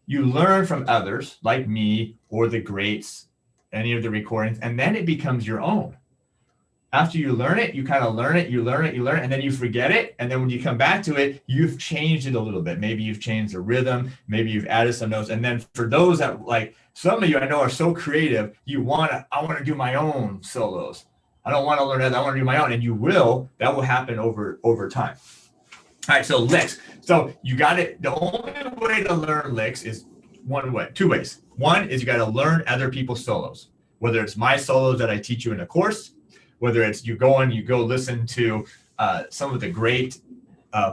You learn from others like me or the greats, any of the recordings, and then it becomes your own. After you learn it, you kind of learn it, you learn it, and then you forget it. And then when you come back to it, you've changed it a little bit. Maybe you've changed the rhythm, maybe you've added some notes. And then for those that, like, some of you I know are so creative, I want to do my own solos. I don't want to learn that. I want to do my own. And you will. That will happen over time. All right, so licks. So you got it. The only way to learn licks is one way, two ways. One is you got to learn other people's solos, whether it's my solos that I teach you in a course, whether it's you go listen to some of the great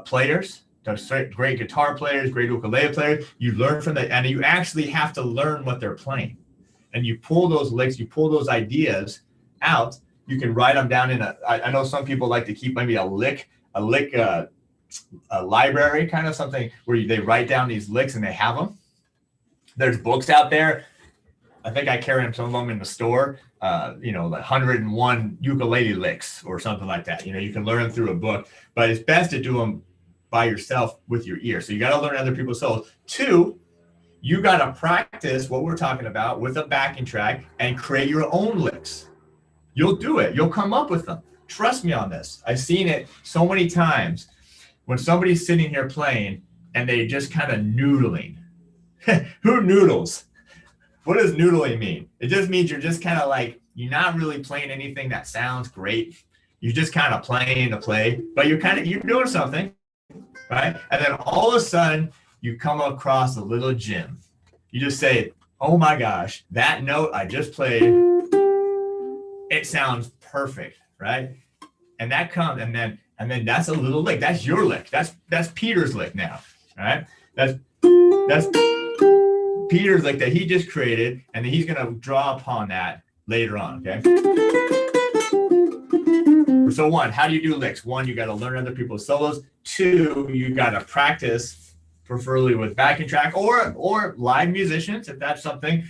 players, great guitar players, great ukulele players. You learn from that, and you actually have to learn what they're playing. And you pull those licks, you pull those ideas out. You can write them down in I know some people like to keep maybe a lick library, kind of something where they write down these licks and they have them. There's books out there. I think I carry some of them in the store, like 101 ukulele licks or something like that. You can learn them through a book, but it's best to do them by yourself with your ear. So you got to learn other people's solos. Two, you got to practice what we're talking about with a backing track and create your own licks. You'll do it. You'll come up with them. Trust me on this. I've seen it so many times when somebody's sitting here playing and they just kind of noodling. Who noodles? What does noodling mean? It just means you're just kind of like, you're not really playing anything that sounds great. You're just kind of playing to play, but you're doing something, right? And then all of a sudden you come across a little gem. You just say, oh my gosh, that note I just played, it sounds perfect, right? And that comes, and then that's a little lick. That's your lick. That's Peter's lick now, right? That's Peter's lick that he just created, and then he's going to draw upon that later on, okay? So one, how do you do licks? One, you got to learn other people's solos. Two, you got to practice, preferably with backing track or live musicians, if that's something,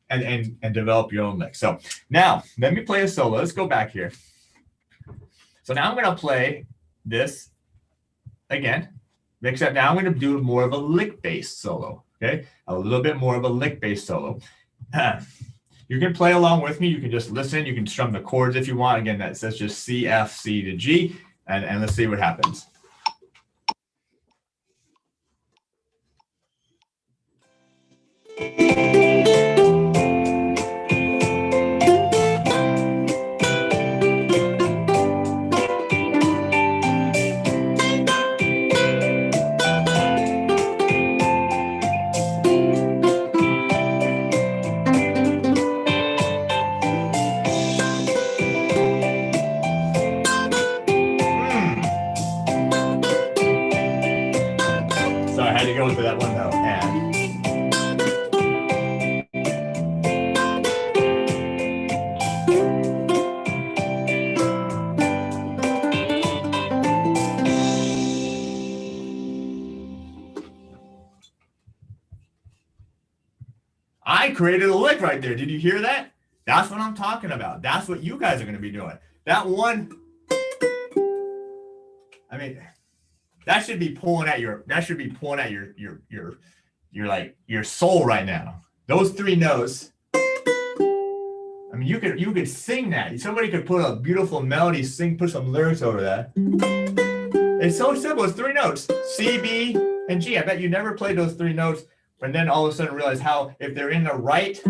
and develop your own licks. So now, let me play a solo. Let's go back here. So now I'm going to play this again, except now I'm going to do more of a lick-based solo. Okay, a little bit more of a lick-based solo. You can play along with me. You can just listen. You can strum the chords if you want. Again, that's just C, F, C to G, and let's see what happens. For that one note, and I created a lick right there. Did you hear that? That's what I'm talking about. That's what you guys are going to be doing. That one, I mean, that should be pulling at your your soul right now. Those three notes. I mean, you could sing that. Somebody could put a beautiful melody, put some lyrics over that. It's so simple. It's three notes: C, B, and G. I bet you never played those three notes, and then all of a sudden realize how, if they're in the right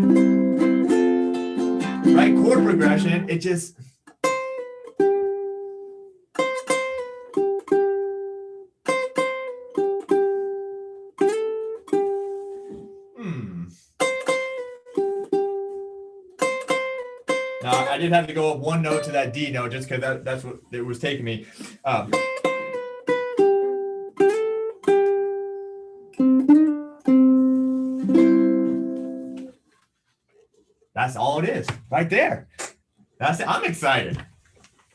chord progression, it just. Now, I did have to go up one note to that D note just because that's what it was taking me. That's all it is, right there. That's it. I'm excited.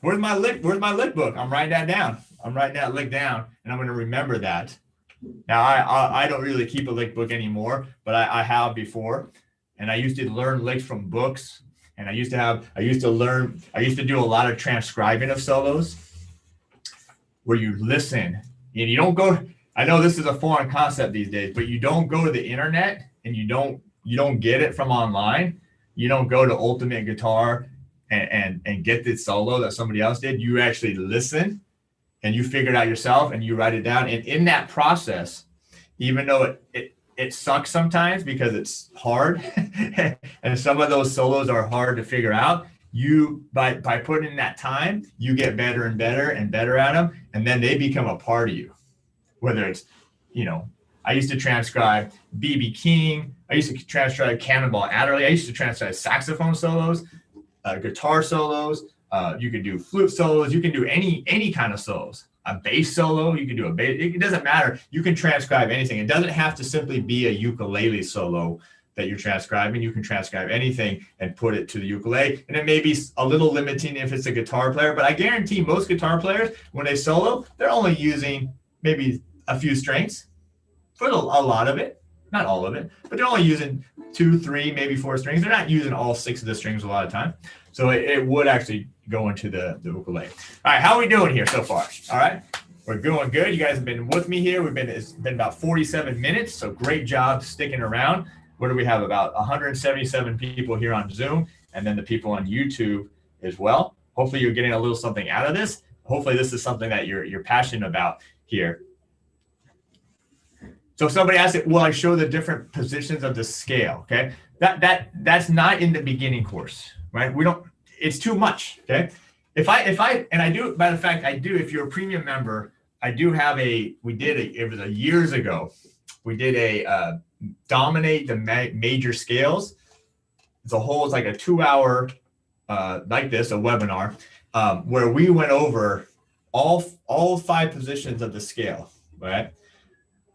Where's my lick book? I'm writing that down. I'm writing that lick down, and I'm going to remember that. Now, I don't really keep a lick book anymore, but I have before, and I used to learn licks from books. And I used to do a lot of transcribing of solos where you listen and you don't go. I know this is a foreign concept these days, but you don't go to the internet and you don't get it from online. You don't go to Ultimate Guitar and get the solo that somebody else did. You actually listen and you figure it out yourself and you write it down. And in that process, even though it sucks sometimes because it's hard and some of those solos are hard to figure out, you by putting in that time, you get better and better and better at them, and then they become a part of you. Whether it's, I used to transcribe B.B. King, I used to transcribe Cannonball Adderley, I used to transcribe saxophone solos, guitar solos, you can do flute solos, you can do any kind of solos. A bass solo, you can do a bass, it doesn't matter. You can transcribe anything. It doesn't have to simply be a ukulele solo that you're transcribing. You can transcribe anything and put it to the ukulele. And it may be a little limiting if it's a guitar player, but I guarantee most guitar players, when they solo, they're only using maybe a few strings for a lot of it, not all of it, but they're only using 2, 3, maybe 4 strings. They're not using all 6 of the strings a lot of time. So it would actually go into the ukulele. All right, how are we doing here so far? All right, we're doing good. You guys have been with me here. It's been about 47 minutes, so great job sticking around. What do we have? About 177 people here on Zoom, and then the people on YouTube as well. Hopefully you're getting a little something out of this. Hopefully this is something that you're passionate about here. So somebody asked it, will I show the different positions of the scale? Okay, that's not in the beginning course, right? It's too much. Okay, if I do, matter of fact, I do, if you're a premium member, I do have it was years ago, we did a dominate the major scales. It's like a 2-hour, like this, a webinar, where we went over all 5 positions of the scale, right?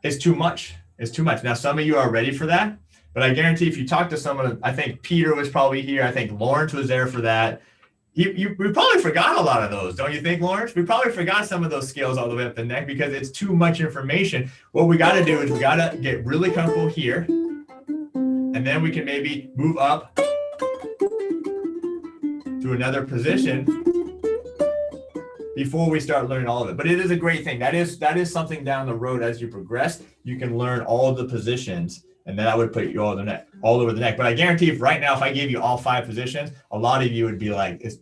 It's too much. It's too much. Now, some of you are ready for that, but I guarantee if you talk to someone, I think Peter was probably here. I think Lawrence was there for that. We probably forgot a lot of those, don't you think, Lawrence? We probably forgot some of those scales all the way up the neck because it's too much information. What we got to do is we got to get really comfortable here, and then we can maybe move up to another position before we start learning all of it. But it is a great thing. That is something down the road as you progress, you can learn all of the positions, and then I would put you all over the neck. But I guarantee right now, if I gave you all 5 positions, a lot of you would be like, it's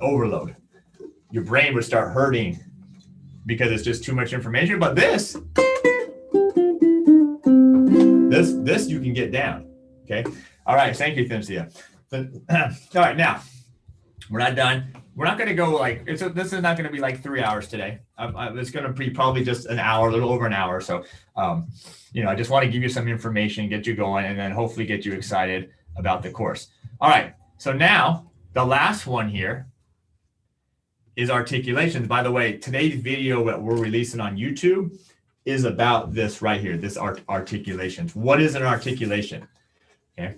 overload. Your brain would start hurting because it's just too much information. But this you can get down. Okay. All right. Thank you, Cynthia. All right. Now we're not done. We're not going to go this is not going to be like 3 hours today. It's going to be probably just an hour, a little over an hour. So, I just want to give you some information, get you going, and then hopefully get you excited about the course. All right. So now the last one here is articulations. By the way, today's video that we're releasing on YouTube is about this right here, this articulations. What is an articulation? Okay.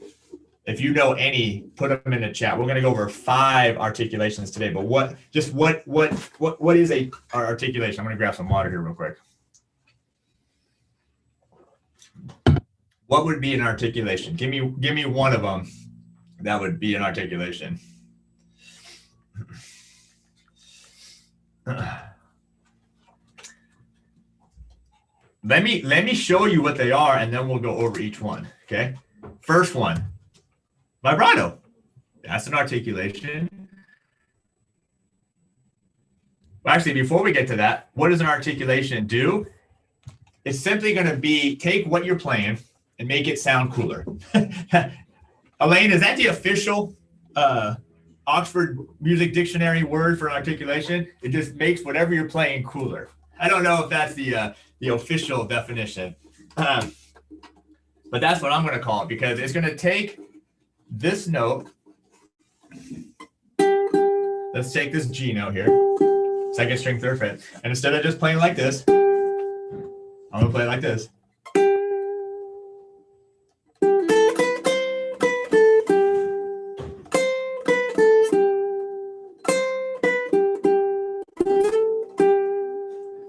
If you know any, put them in the chat. We're going to go over 5 articulations today, but what is a articulation? I'm going to grab some water here real quick. What would be an articulation? Give me one of them that would be an articulation. Let me show you what they are, and then we'll go over each one. Okay. First one. Vibrato. That's an articulation. Well, actually, before we get to that, what does an articulation do? It's simply going to be take what you're playing and make it sound cooler. Elaine, is that the official Oxford Music Dictionary word for an articulation? It just makes whatever you're playing cooler. I don't know if that's the official definition, but that's what I'm going to call it, because it's going to take this note. Let's take this G note here, 2nd string, 3rd fret, and instead of just playing like this, I'm going to play it like this.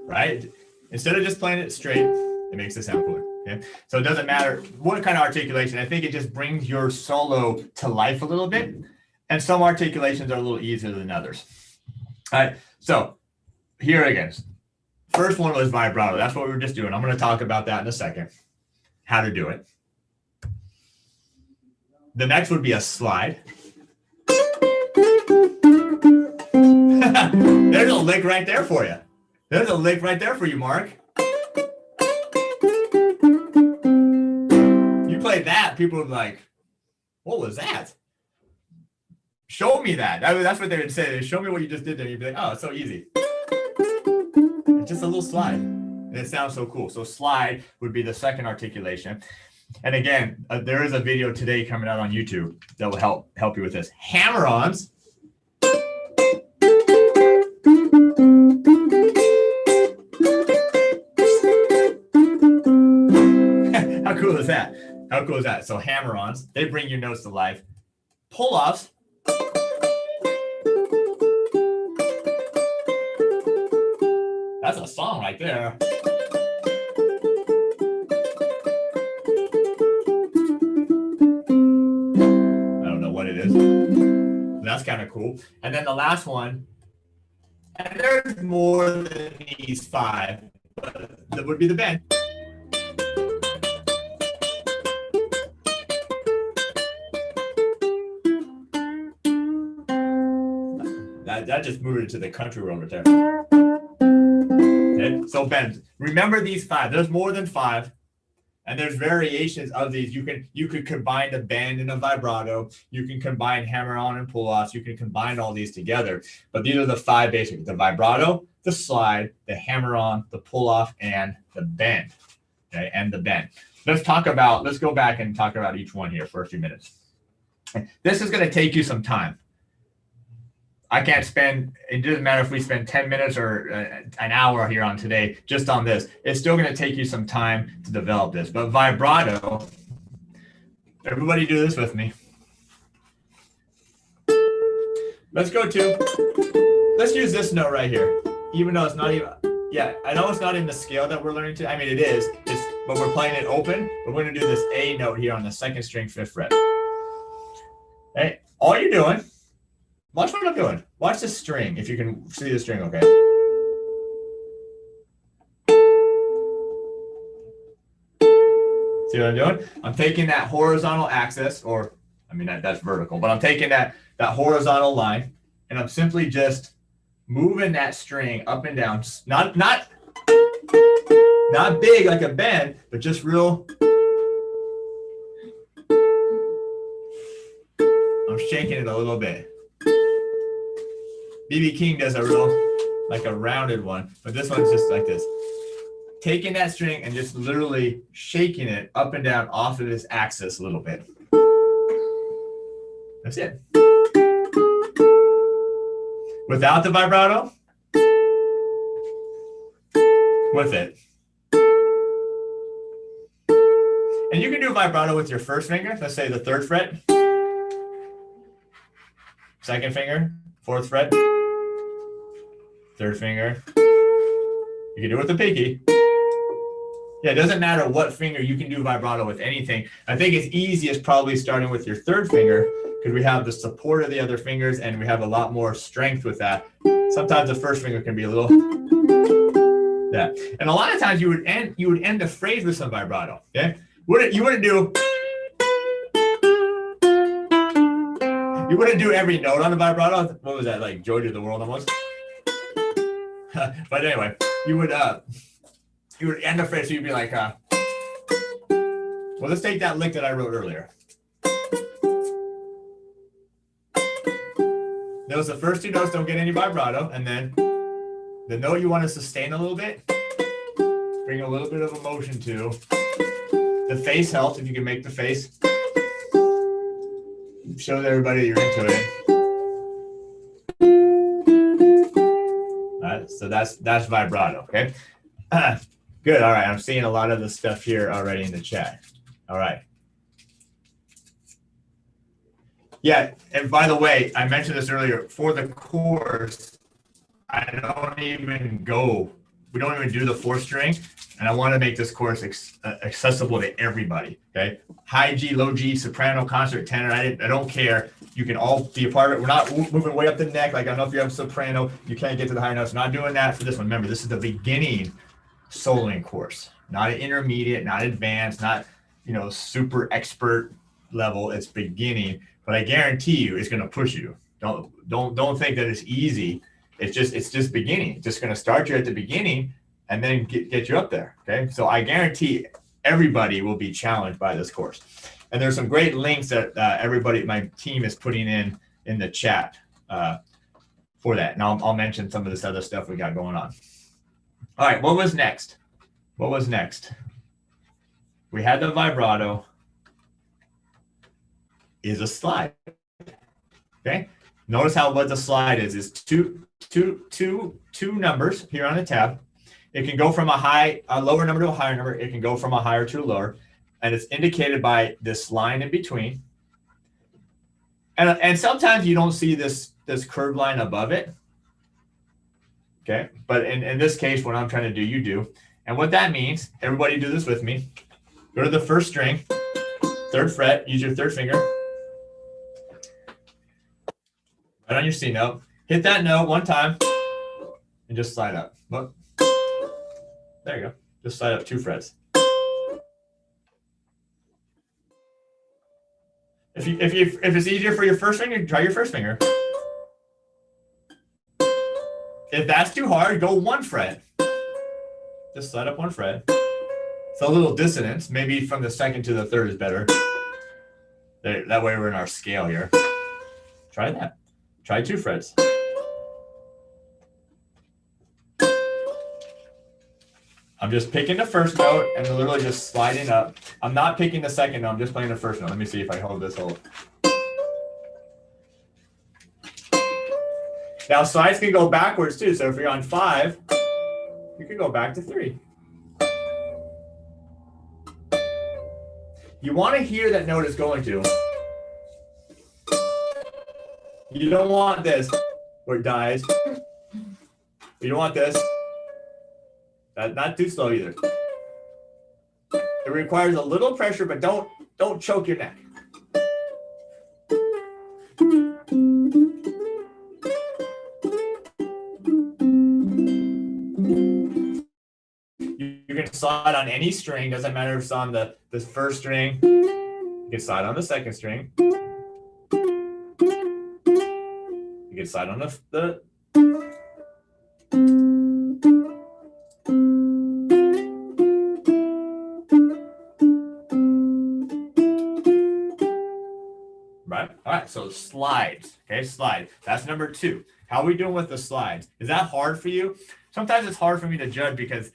Right? Instead of just playing it straight, it makes it sound cooler. Okay? So it doesn't matter what kind of articulation. I think it just brings your solo to life a little bit. And some articulations are a little easier than others. All right. So here again. First one was vibrato. That's what we were just doing. I'm going to talk about that in a second. How to do it. The next would be a slide. There's a lick right there for you. There's a lick right there for you, Mark. You played that, people would be like, what was that? Show me that. That's what they would say. Show me what you just did there. You'd be like, oh, it's so easy. It's just a little slide. And it sounds so cool. So slide would be the second articulation. And again, there is a video today coming out on YouTube that will help you with this. Hammer-ons. How cool is that? How cool is that? So hammer-ons, they bring your notes to life. Pull-offs. That's a song right there. I don't know what it is. That's kind of cool. And then the last one, and there's more than these 5, but that would be the bend. That just moved it to the country road right there. Okay, so bend. Remember these 5. There's more than 5, and there's variations of these. You could combine a bend and a vibrato. You can combine hammer-on and pull-offs. You can combine all these together. But these are the 5 basic: the vibrato, the slide, the hammer-on, the pull-off, and the bend. Okay, and the bend. Let's go back and talk about each one here for a few minutes. This is going to take you some time. I can't spend, it doesn't matter if we spend 10 minutes or an hour here on today, just on this. It's still going to take you some time to develop this. But vibrato, everybody do this with me. Let's use this note right here. Even though it's not even, yeah, I know it's not in the scale that we're learning to, I mean, it is, but we're playing it open. But we're going to do this A note here on the 2nd string, 5th fret. Hey, all you're doing, watch what I'm doing. Watch the string, if you can see the string, okay? See what I'm doing? I'm taking that horizontal axis, or, I mean, that's vertical, but I'm taking that horizontal line, and I'm simply just moving that string up and down. Not big like a bend, but just real. I'm shaking it a little bit. B.B. King does a rounded one, but this one's just like this. Taking that string and just literally shaking it up and down off of this axis a little bit. That's it. Without the vibrato, with it. And you can do vibrato with your 1st finger, let's say the 3rd fret, 2nd finger, 4th fret, 3rd finger. You can do it with the pinky. Yeah, it doesn't matter what finger, you can do vibrato with anything. I think it's easiest probably starting with your 3rd finger, because we have the support of the other fingers and we have a lot more strength with that. Sometimes the 1st finger can be a little that. And a lot of times you would end the phrase with some vibrato. Okay? You wouldn't do every note on the vibrato. What was that, like Joy to the World almost? But anyway, you would end the phrase, so you'd be like, well, let's take that lick that I wrote earlier. Notice the first 2 notes don't get any vibrato, and then the note you want to sustain a little bit, bring a little bit of emotion to. The face helps if you can make the face. Shows everybody that you're into it. All right, so that's vibrato, okay? Good, all right, I'm seeing a lot of the stuff here already in the chat. All right. Yeah, and by the way, I mentioned this earlier, for the course, we don't even do the 4th string, and I want to make this course accessible to everybody, okay? High G, low G, soprano, concert, tenor, I don't care. You can all be a part of it. We're not moving way up the neck, like I don't know if you have soprano, you can't get to the higher notes. We're not doing that for this one. Remember, this is the beginning soloing course, not an intermediate, not advanced, not, super expert level. It's beginning, but I guarantee you it's going to push you. Don't think that it's easy. It's just beginning. It's just going to start you at the beginning and then get you up there. Okay. So I guarantee everybody will be challenged by this course. And there's some great links that everybody, my team is putting in the chat for that. And I'll mention some of this other stuff we got going on. All right. What was next? What was next? We had the vibrato. Is a slide. Okay. Notice how what the slide is two numbers here on the tab. It can go from a lower number to a higher number. It can go from a higher to a lower, and it's indicated by this line in between. And sometimes you don't see this curved line above it. Okay, but in this case, what I'm trying to do, you do. And what that means, everybody do this with me. Go to the first string, third fret, use your third finger. Right on your C note. Hit that note one time and just slide up. Look. There you go. Just slide up 2 frets. If it's easier for your first finger, try your first finger. If that's too hard, go 1 fret. Just slide up 1 fret. It's a little dissonance. Maybe from the second to the third is better. That way we're in our scale here. Try that. Try 2 frets. I'm just picking the first note and literally just sliding up. I'm not picking the second note. I'm just playing the first note. Let me see if I hold this hold. Now slides can go backwards too. So if you're on 5, you can go back to 3. You want to hear that note is going to. You don't want this where it dies. You don't want this. Not too slow either. It requires a little pressure, but don't choke your neck. You can slide on any string. Doesn't matter if it's on the first string. You can slide on the second string. You can slide on the right. All right. So slides. Okay, slide. That's number 2. How are we doing with the slides? Is that hard for you? Sometimes it's hard for me to judge because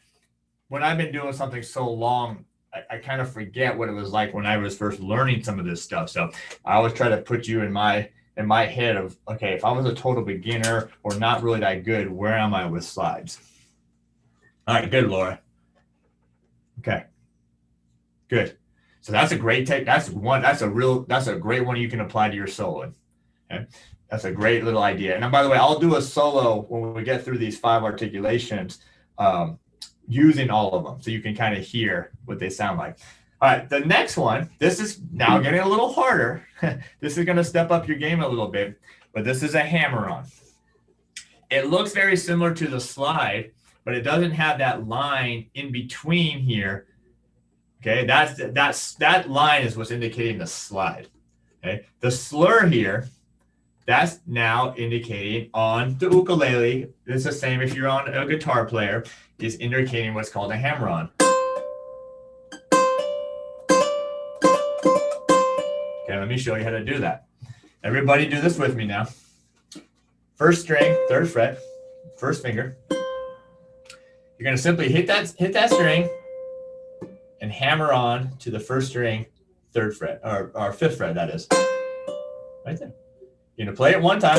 when I've been doing something so long, I kind of forget what it was like when I was first learning some of this stuff. So I always try to put you in my head of, okay, if I was a total beginner or not really that good, where am I with slides? All right, good, Laura. Okay, good. So that's a great take. That's a great one you can apply to your solo. Okay, that's a great little idea. And by the way, I'll do a solo when we get through these 5 articulations, using all of them, so you can kind of hear what they sound like. All right, the next one, this is now getting a little harder. This is going to step up your game a little bit, but this is a hammer-on. It looks very similar to the slide, but it doesn't have that line in between here. Okay, that line is what's indicating the slide. Okay, the slur here, that's now indicating on the ukulele. It's the same if you're on a guitar player, is indicating what's called a hammer-on. Okay, let me show you how to do that. Everybody do this with me now. First string, third fret, first finger. You're going to simply hit that string and hammer on to the first string, third fret, or fifth fret, that is. Right there. You're going to play it one time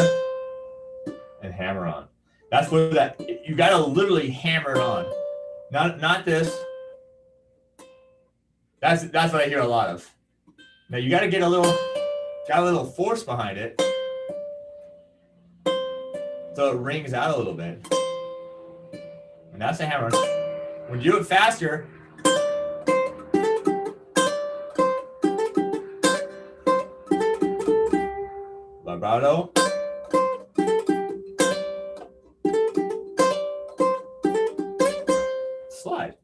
and hammer on. That's where you got to literally hammer it on. Not this. That's what I hear a lot of. Now you got to get a little force behind it so it rings out a little bit. And that's a hammer. When you do it faster, vibrato. Slide.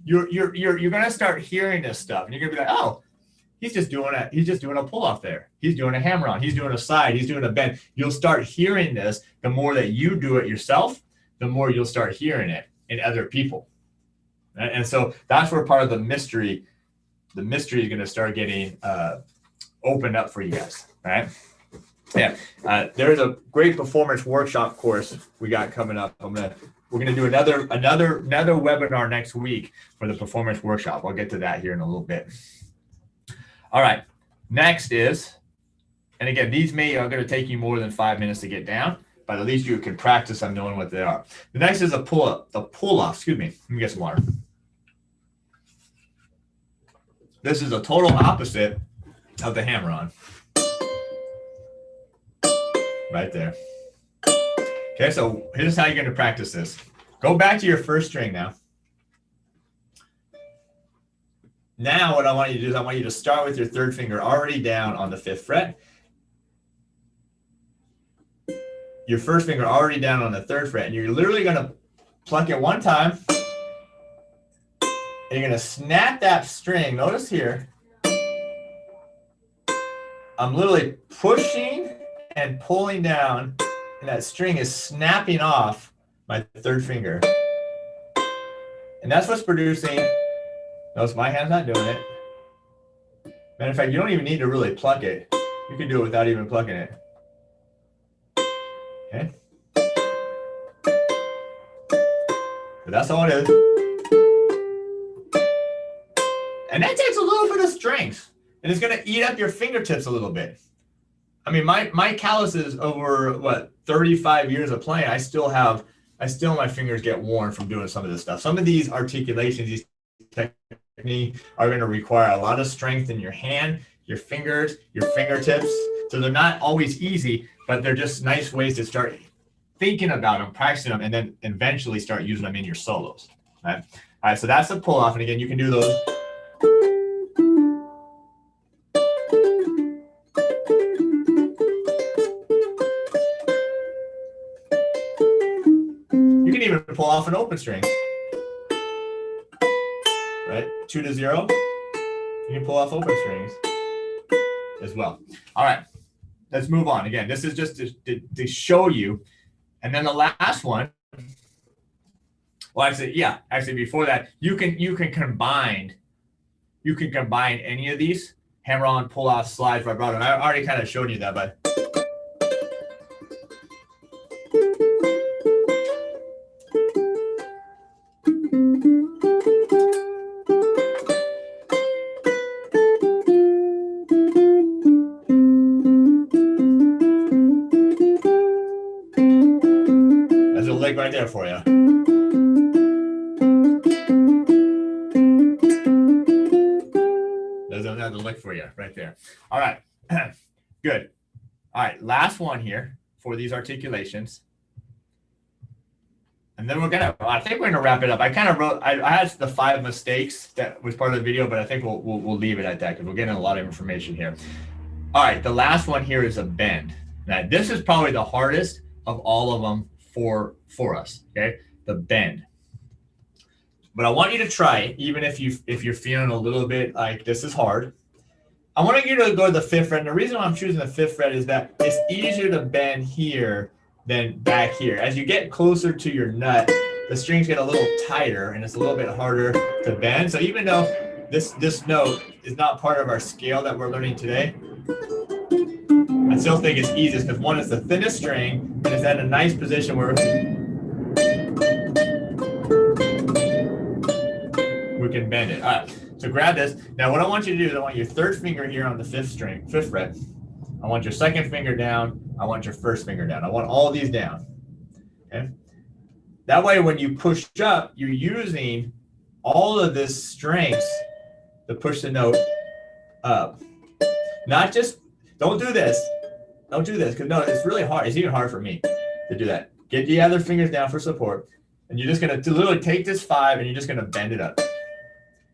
You're gonna start hearing this stuff, and you're gonna be like, oh, he's just doing a pull off there. He's doing a hammer on. He's doing a slide. He's doing a bend. You'll start hearing this. The more that you do it yourself, the more you'll start hearing it in other people. Right? And so that's where part of the mystery is going to start getting opened up for you guys. Right? Yeah. There's a great performance workshop course we got coming up. We're gonna do another webinar next week for the performance workshop. I'll get to that here in a little bit. All right, next is, and again, these are going to take you more than 5 minutes to get down, but at least you can practice on knowing what they are. The next is a pull-up, the pull-off. Excuse me. Let me get some water. This is a total opposite of the hammer-on. Right there. Okay, so here's how you're going to practice this. Go back to your first string now. Now what I want you to do is I want you to start with your third finger already down on the 5th fret. Your first finger already down on the 3rd fret. And you're literally going to pluck it one time. And you're going to snap that string. Notice here. I'm literally pushing and pulling down. And that string is snapping off my 3rd finger. And that's what's producing. Notice my hand's not doing it. Matter of fact, you don't even need to really pluck it. You can do it without even plucking it. Okay? But that's all it is. And that takes a little bit of strength. And it's going to eat up your fingertips a little bit. I mean, my calluses over, 35 years of playing, I still my fingers get worn from doing some of this stuff. Some of these articulations, these techniques are going to require a lot of strength in your hand, your fingers, your fingertips. So they're not always easy, but they're just nice ways to start thinking about them, practicing them, and then eventually start using them in your solos. Right? All right, so that's the pull off. And again, you can do those. You can even pull off an open string. Right? 2 to 0. You can pull off open strings as well. All right, let's move on. Again, this is just to show you. And then the last one, well, actually before that, you can combine any of these, hammer on, pull off, slide, vibrato. And I already kind of showed you that, but right there for you. There's another lick for you right there. All right, good. All right, last one here for these articulations. And then I think we're gonna wrap it up. I had the 5 mistakes that was part of the video, but I think we'll leave it at that because we're getting a lot of information here. All right, the last one here is a bend. Now, this is probably the hardest of all of them for us, okay? The bend. But I want you to try it, even if you're feeling a little bit like this is hard. I want you to go to the 5th fret. And the reason why I'm choosing the 5th fret is that it's easier to bend here than back here. As you get closer to your nut, the strings get a little tighter and it's a little bit harder to bend. So even though this note is not part of our scale that we're learning today, I still think it's easiest because one is the thinnest string and it's at a nice position where we can bend it. All right, so grab this. Now what I want you to do is I want your 3rd finger here on the 5th fret. I want your 2nd finger down. I want your 1st finger down. I want all these down. Okay. That way when you push up, you're using all of this strength to push the note up. Not just, don't do this. Don't do this, because no, it's really hard. It's even hard for me to do that. Get the other fingers down for support. And you're just going to literally take this 5 and you're just going to bend it up.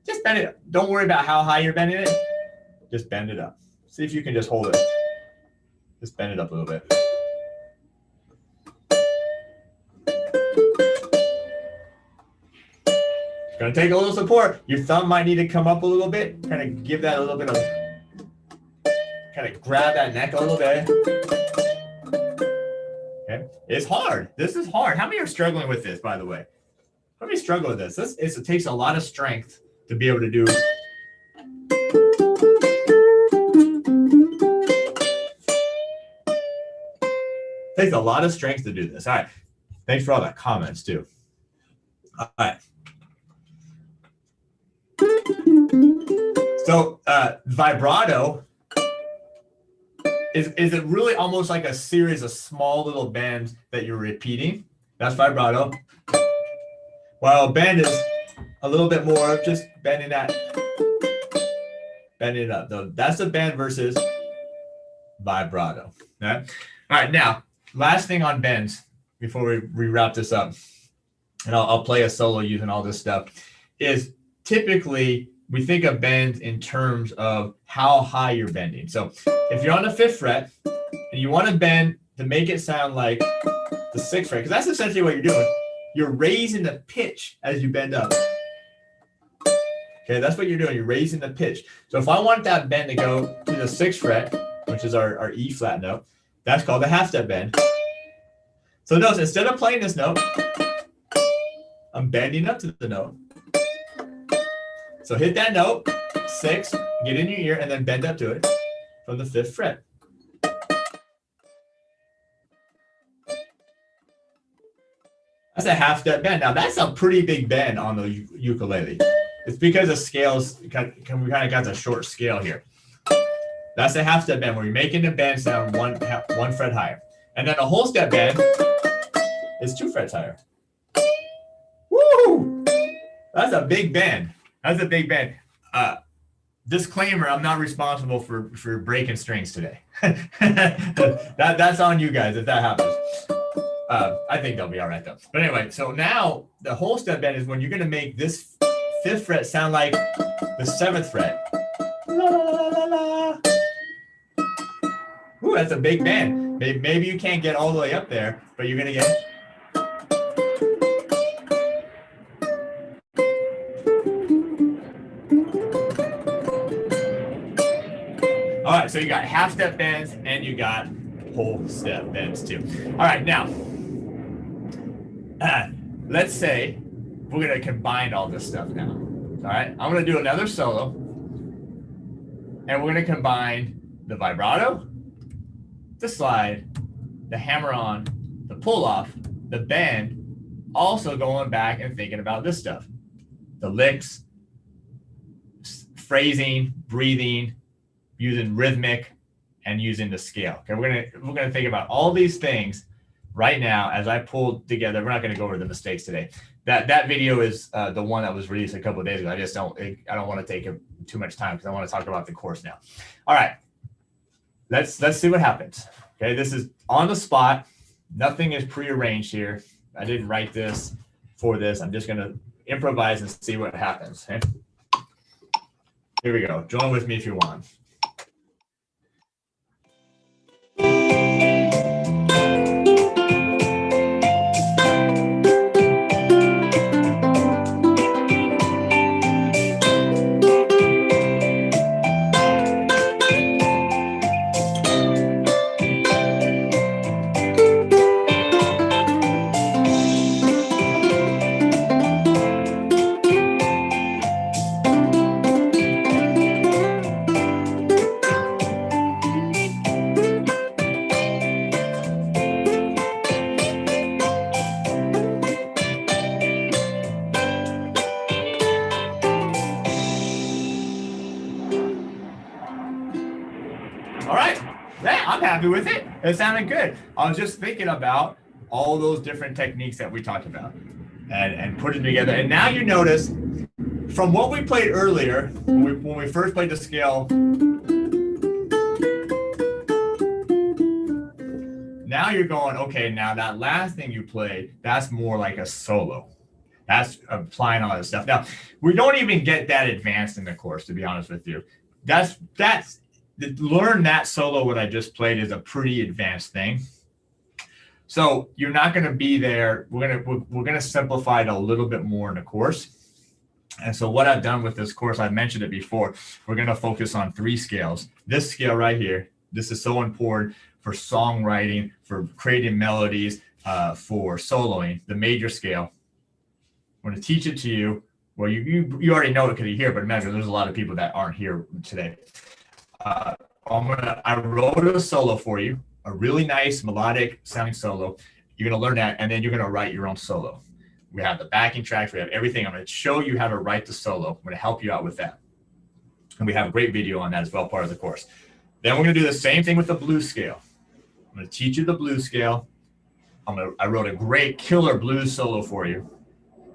Just bend it up. Don't worry about how high you're bending it. Just bend it up. See if you can just hold it. Just bend it up a little bit. It's going to take a little support. Your thumb might need to come up a little bit. Kind of give that a little bit of kind of grab that neck a little bit. Okay, it's hard. This is hard. How many are struggling with this, by the way? How many struggle with this? It takes a lot of strength to be able to do. It takes a lot of strength to do this. All right. Thanks for all the comments too. All right. So vibrato is it really almost like a series of small little bends that you're repeating? That's vibrato. While bend is a little bit more of just bending that, bending it up. Though that's a bend versus vibrato. Okay? All right, now last thing on bends before we wrap this up, and I'll play a solo using all this stuff, is typically we think of bends in terms of how high you're bending. So if you're on the 5th fret and you want to bend to make it sound like the 6th fret, because that's essentially what you're doing. You're raising the pitch as you bend up. Okay, that's what you're doing. You're raising the pitch. So if I want that bend to go to the 6th fret, which is our E flat note, that's called a half step bend. So notice, instead of playing this note, I'm bending up to the note. So hit that note, 6, get in your ear, and then bend up to it from the 5th fret. That's a half step bend. Now that's a pretty big bend on the ukulele. It's because the scales, we kind of got the short scale here. That's a half step bend where you're making the bend sound one fret higher. And then a whole step bend is 2 frets higher. Woo! That's a big bend. That's a big bend. Disclaimer, I'm not responsible for breaking strings today. That's on you guys if that happens. I think they'll be all right though. But anyway, so now the whole step bend is when you're going to make this 5th fret sound like the 7th fret. La, la, la, la. Ooh, that's a big bend. Maybe you can't get all the way up there, but you're going to get. All right, so you got half step bends and you got whole step bends too. All right, now let's say we're going to combine all this stuff now. All right, I'm going to do another solo and we're going to combine the vibrato, the slide, the hammer on, the pull off, the bend, also going back and thinking about this stuff, the licks, phrasing, breathing, using rhythmic, and using the scale. Okay, we're gonna think about all these things right now as I pull together. We're not gonna go over the mistakes today. That video is the one that was released a couple of days ago. I don't want to take too much time because I want to talk about the course now. All right, let's see what happens. Okay, this is on the spot. Nothing is prearranged here. I didn't write this for this. I'm just gonna improvise and see what happens. Okay? Here we go. Join with me if you want. With it. It sounded good. I was just thinking about all those different techniques that we talked about and putting them together. And now you notice from what we played earlier, when we first played the scale, now you're going, okay, now that last thing you played, that's more like a solo. That's applying all this stuff. Now, we don't even get that advanced in the course, to be honest with you. Learn that solo what I just played is a pretty advanced thing. So you're not going to be there. We're going to simplify it a little bit more in the course. And so what I've done with this course, I've mentioned it before, we're going to focus on 3 scales. this scale right here, this is so important for songwriting, for creating melodies, for soloing, the major scale. I'm going to teach it to you. Well, you already know it because you're here, but imagine there's a lot of people that aren't here today. I wrote a solo for you, a really nice melodic sounding solo. You're going to learn that, and then you're going to write your own solo. We have the backing tracks. We have everything. I'm going to show you how to write the solo. I'm going to help you out with that. And we have a great video on that as well, part of the course. Then we're going to do the same thing with the blues scale. I'm going to teach you the blues scale. I wrote a great killer blues solo for you.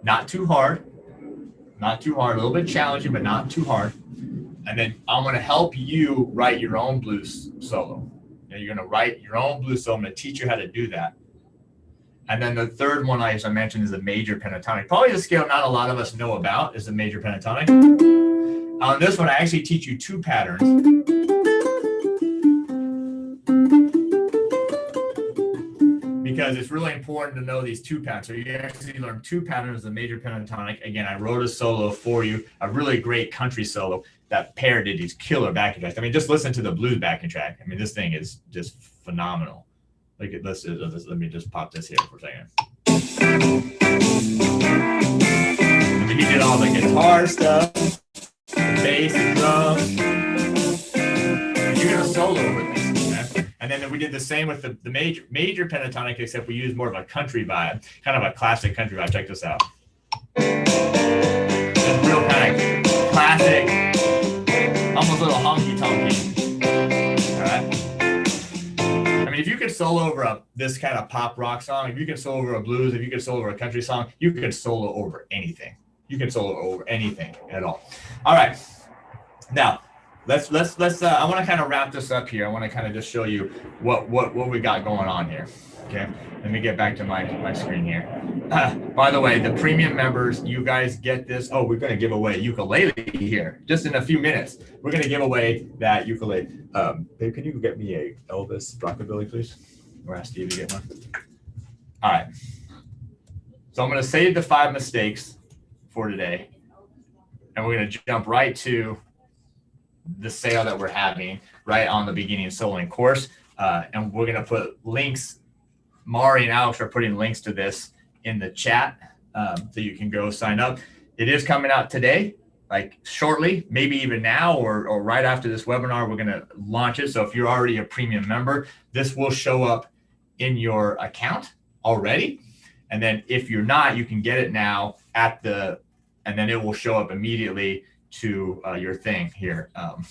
Not too hard, a little bit challenging, but not too hard. And then I'm going to help you write your own blues solo. You're going to write your own blues solo. I'm going to teach you how to do that. And then the third one, as I mentioned, is the major pentatonic. Probably the scale not a lot of us know about is the major pentatonic. On this one, I actually teach you two patterns. Because it's really important to know these two patterns. So you actually learn two patterns of the major pentatonic. Again, I wrote a solo for you, a really great country solo that paired to these killer backing tracks. I mean, just listen to the blues backing track. I mean, this thing is just phenomenal. Look at this. Let me just pop this here for a second. I mean, he did all the guitar stuff, the bass and drums. You're gonna solo with this. And then we did the same with the major pentatonic, except we used more of a country vibe, kind of a classic country vibe. Check this out. Just real kind of classic, almost a little honky-tonky. All right. I mean, if you could solo over this kind of pop rock song, if you can solo over a blues, if you could solo over a country song, you could solo over anything. You can solo over anything at all. All right. Now, let's I want to kind of wrap this up here. I want to kind of just show you what we got going on here. Okay, let me get back to my screen here. By the way, the premium members, you guys get this. Oh, we're going to give away ukulele here just in a few minutes. We're going to give away that ukulele. Babe, can you get me a Elvis rockabilly, please? Or ask Steve to get one. All right. So I'm going to save the 5 mistakes for today, and we're going to jump right to the sale that we're having right on the beginning soloing course. And we're going to put links. Mari and Alex are putting links to this in the chat so you can go sign up. It is coming out today, like shortly, maybe even now or right after this webinar, we're going to launch it. So if you're already a premium member, this will show up in your account already. And then if you're not, you can get it now and then it will show up immediately to your thing here. All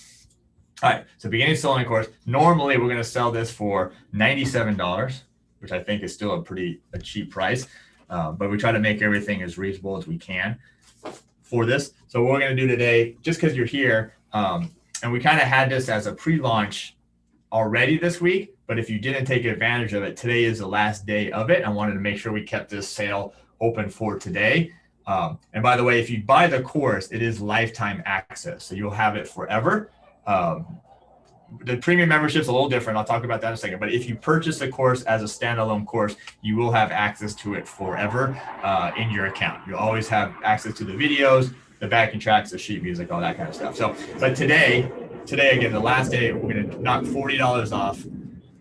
right, so beginning soloing course. Normally, we're going to sell this for $97, which I think is still a cheap price, but we try to make everything as reasonable as we can for this. So what we're going to do today, just because you're here, and we kind of had this as a pre-launch already this week, but if you didn't take advantage of it, today is the last day of it. I wanted to make sure we kept this sale open for today. And by the way, if you buy the course, it is lifetime access. So you'll have it forever. The premium membership is a little different. I'll talk about that in a second. But if you purchase the course as a standalone course, you will have access to it forever in your account. You'll always have access to the videos, the backing tracks, the sheet music, all that kind of stuff. So, but today again, the last day, we're going to knock $40 off.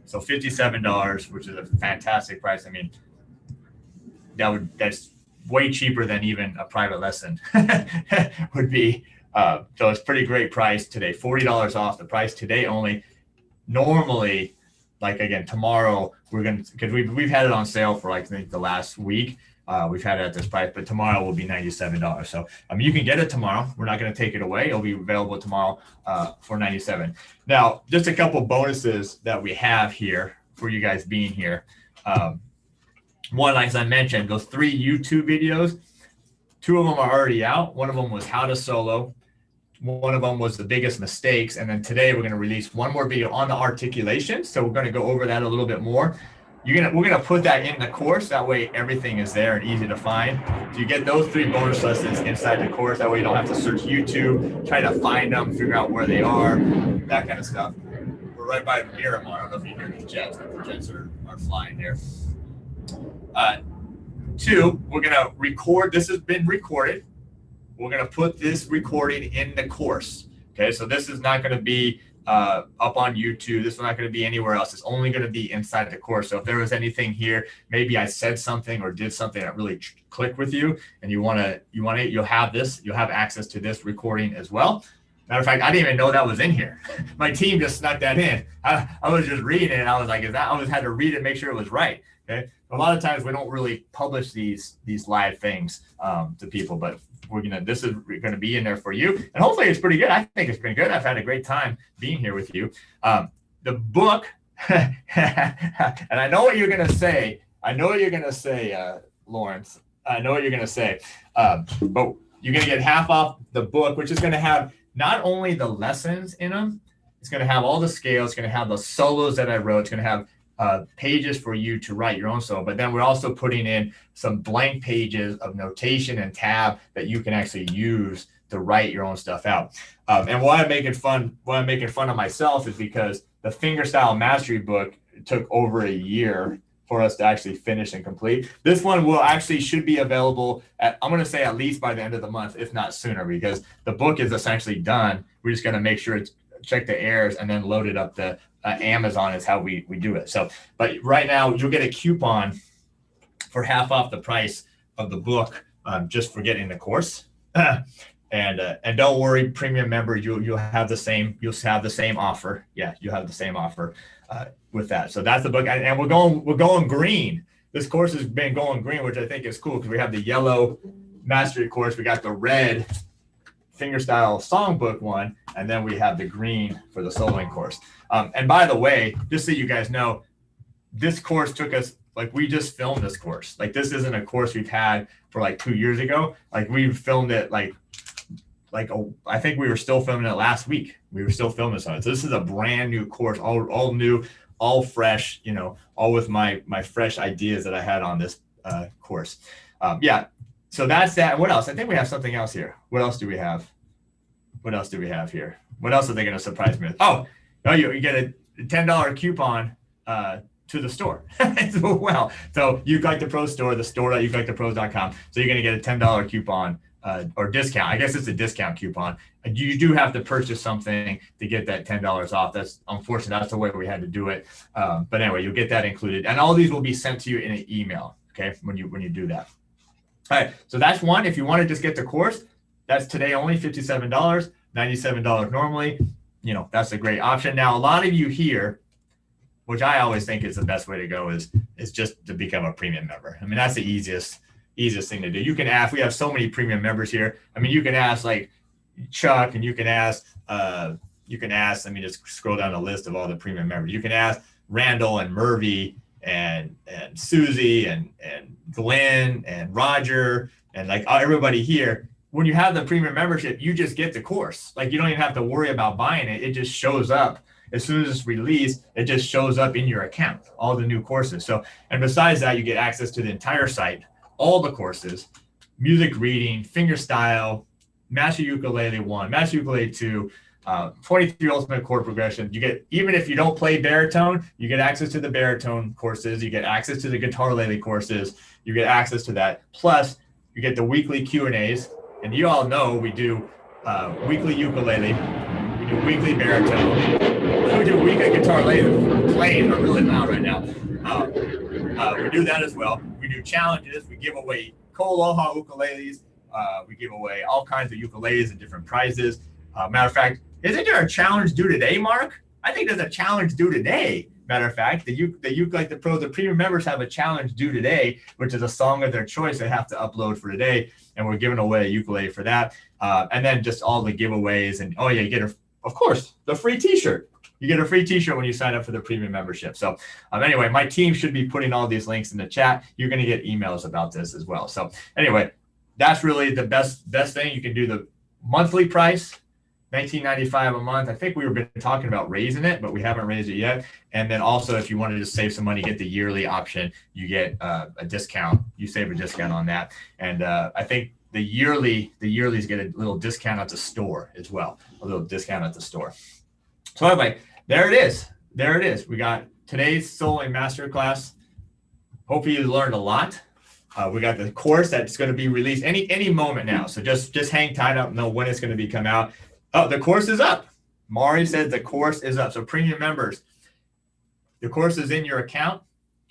So $57, which is a fantastic price. I mean, that's way cheaper than even a private lesson would be. So it's pretty great price today, $40 off the price today only. Normally, like again, tomorrow because we've had it on sale for like I think the last week. We've had it at this price, but tomorrow will be $97. So you can get it tomorrow. We're not going to take it away. It'll be available tomorrow for $97. Now, just a couple bonuses that we have here for you guys being here. One, as I mentioned, those 3 YouTube videos, 2 of them are already out. One of them was how to solo. One of them was the biggest mistakes. And then today we're going to release one more video on the articulations. So we're going to go over that a little bit more. We're going to put that in the course. That way everything is there and easy to find. So you get those 3 bonus lessons inside the course. That way you don't have to search YouTube, try to find them, figure out where they are, that kind of stuff. We're right by Miramar. I don't know if you hear the jets, but the jets are flying here. 2, we're going to record. This has been recorded. We're going to put this recording in the course. Okay, so this is not going to be up on YouTube. This is not going to be anywhere else. It's only going to be inside the course. So if there was anything here, maybe I said something or did something that really clicked with you, and you'll have this. You'll have access to this recording as well. Matter of fact, I didn't even know that was in here. My team just snuck that in. I was just reading it, and I was like, I always had to read it, make sure it was right. Okay. A lot of times we don't really publish these live things to people, but this is gonna be in there for you, and hopefully it's pretty good. I think it's been good. I've had a great time being here with you. The book, and I know what you're gonna say. Lawrence. I know what you're gonna say, but you're gonna get half off the book, which is gonna have not only the lessons in them, it's going to have all the scales, it's going to have the solos that I wrote, it's going to have pages for you to write your own solo, but then we're also putting in some blank pages of notation and tab that you can actually use to write your own stuff out. And why I'm making fun of myself is because the fingerstyle mastery book took over a year for us to actually finish and complete. This one should be available I'm going to say at least by the end of the month, if not sooner, because the book is essentially done. We're just going to make sure check the errors and then load it up to Amazon is how we do it. So, but right now you'll get a coupon for half off the price of the book just for getting the course. And don't worry, premium member, you'll have the same offer. Yeah, you have the same offer with that. So that's the book, and we're going green. This course has been going green, which I think is cool because we have the yellow mastery course, we got the red fingerstyle songbook one, and then we have the green for the soloing course. And by the way, just so you guys know, this course took us, like, we just filmed this course. Like, this isn't a course we've had for like 2 years ago. Like, we filmed it I think we were still filming it last week. We were still filming this on it. So this is a brand new course, all new, all fresh, all with my fresh ideas that I had on this course. Yeah. So that's that. What else? I think we have something else here. What else do we have? What else do we have here? What else are they going to surprise me with? Oh, you get a $10 coupon to the store as well. So ukelikethepros store, the store.ukelikethepros.com. So you're going to get a $10 coupon or discount. I guess it's a discount coupon. You do have to purchase something to get that $10 off. That's unfortunate. That's the way we had to do it. But anyway, you'll get that included. And all these will be sent to you in an email, okay, when you do that. All right, so that's one. If you want to just get the course, that's today only, $57, $97 normally. That's a great option. Now, a lot of you here, which I always think is the best way to go, is just to become a premium member. I mean, that's the easiest thing to do. You can ask, we have so many premium members here. I mean, you can ask like Chuck, and you can ask, let me just scroll down the list of all the premium members. You can ask Randall and Murphy and Susie and Glenn and Roger and like everybody here. When you have the premium membership, you just get the course. Like, you don't even have to worry about buying it. It just shows up. As soon as it's released, it just shows up in your account, all the new courses. So, and besides that, you get access to the entire site, all the courses, music reading, fingerstyle, Master Ukulele 1, Master Ukulele 2, 23 Ultimate Chord Progression. You get, even if you don't play baritone, you get access to the baritone courses. You get access to the Guitarlele courses. You get access to that. Plus, you get the weekly Q&As. And you all know we do weekly ukulele, we do weekly baritone, we do weekly Guitarlele. Playing are really loud right now. We do that as well. We do challenges. We give away Aloha ukuleles. We give away all kinds of ukuleles and different prizes. Matter of fact, isn't there a challenge due today, Mark? I think there's a challenge due today. Matter of fact, the Ukelikethepros, the premium members have a challenge due today, which is a song of their choice they have to upload for today. And we're giving away a ukulele for that. And then just all the giveaways. And you get, of course, the free t-shirt. You get a free t-shirt when you sign up for the premium membership. So anyway, my team should be putting all these links in the chat. You're going to get emails about this as well. So anyway, that's really the best thing. You can do the monthly price, $19.95 a month. I think we've been talking about raising it, but we haven't raised it yet. And then also, if you wanted to save some money, get the yearly option, you get a discount. You save a discount on that. And I think the yearlies get a little discount at the store as well, a little discount at the store. So anyway, there it is. We got today's soloing masterclass. Hopefully you learned a lot. We got the course that's going to be released any moment now. So just hang tight. I don't know when it's going to be come out. Oh, the course is up. Mari said the course is up. So premium members, the course is in your account.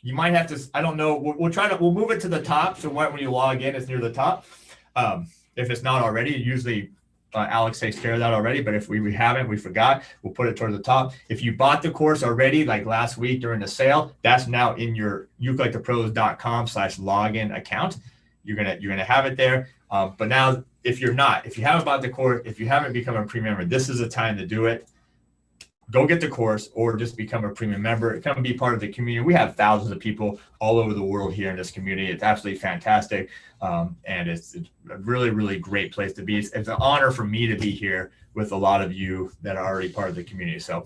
You might have to, I don't know. We'll move it to the top. So when you log in, it's near the top. If it's not already, usually Alex takes care of that already. But if we haven't, we forgot, we'll put it towards the top. If you bought the course already, like last week during the sale, that's now in your ukelikethepros.com/login account. You're gonna have it there. But now, if you haven't bought the course, if you haven't become a premium member, this is the time to do it. Go get the course or just become a premium member. Come be part of the community. We have thousands of people all over the world here in this community. It's absolutely fantastic. And it's a really, really great place to be. It's an honor for me to be here with a lot of you that are already part of the community. So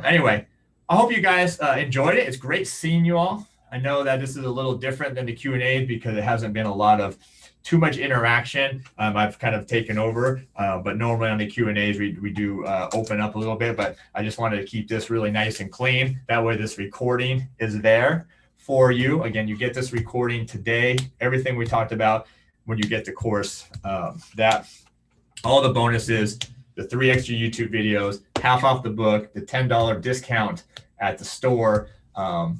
anyway, I hope you guys enjoyed it. It's great seeing you all. I know that this is a little different than the Q&A because it hasn't been a lot of too much interaction. I've kind of taken over, but normally on the Q&As, we do open up a little bit, but I just wanted to keep this really nice and clean. That way this recording is there for you. Again, you get this recording today, everything we talked about when you get the course, that all the bonuses, the 3 extra YouTube videos, half off the book, the $10 discount at the store, and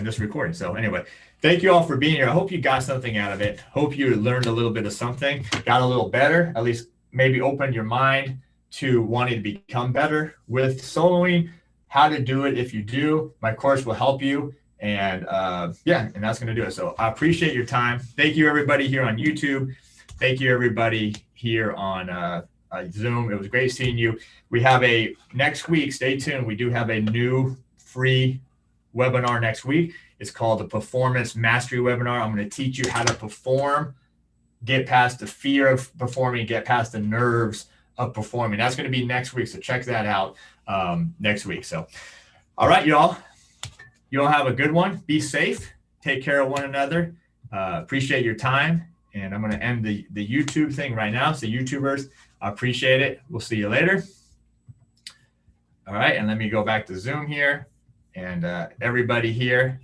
this recording. So anyway, thank you all for being here. I hope you got something out of it. Hope you learned a little bit of something, got a little better, at least maybe opened your mind to wanting to become better with soloing, how to do it. If you do, my course will help you. And and that's going to do it. So I appreciate your time. Thank you, everybody here on YouTube. Thank you, everybody here on Zoom. It was great seeing you. We have next week, stay tuned. We do have a new free webinar next week. It's called the Performance Mastery Webinar. I'm going to teach you how to perform, get past the fear of performing, get past the nerves of performing. That's going to be next week. So check that out next week. So, all right, y'all. You all have a good one. Be safe. Take care of one another. Appreciate your time. And I'm going to end the YouTube thing right now. So YouTubers, I appreciate it. We'll see you later. All right. And let me go back to Zoom here. And everybody here,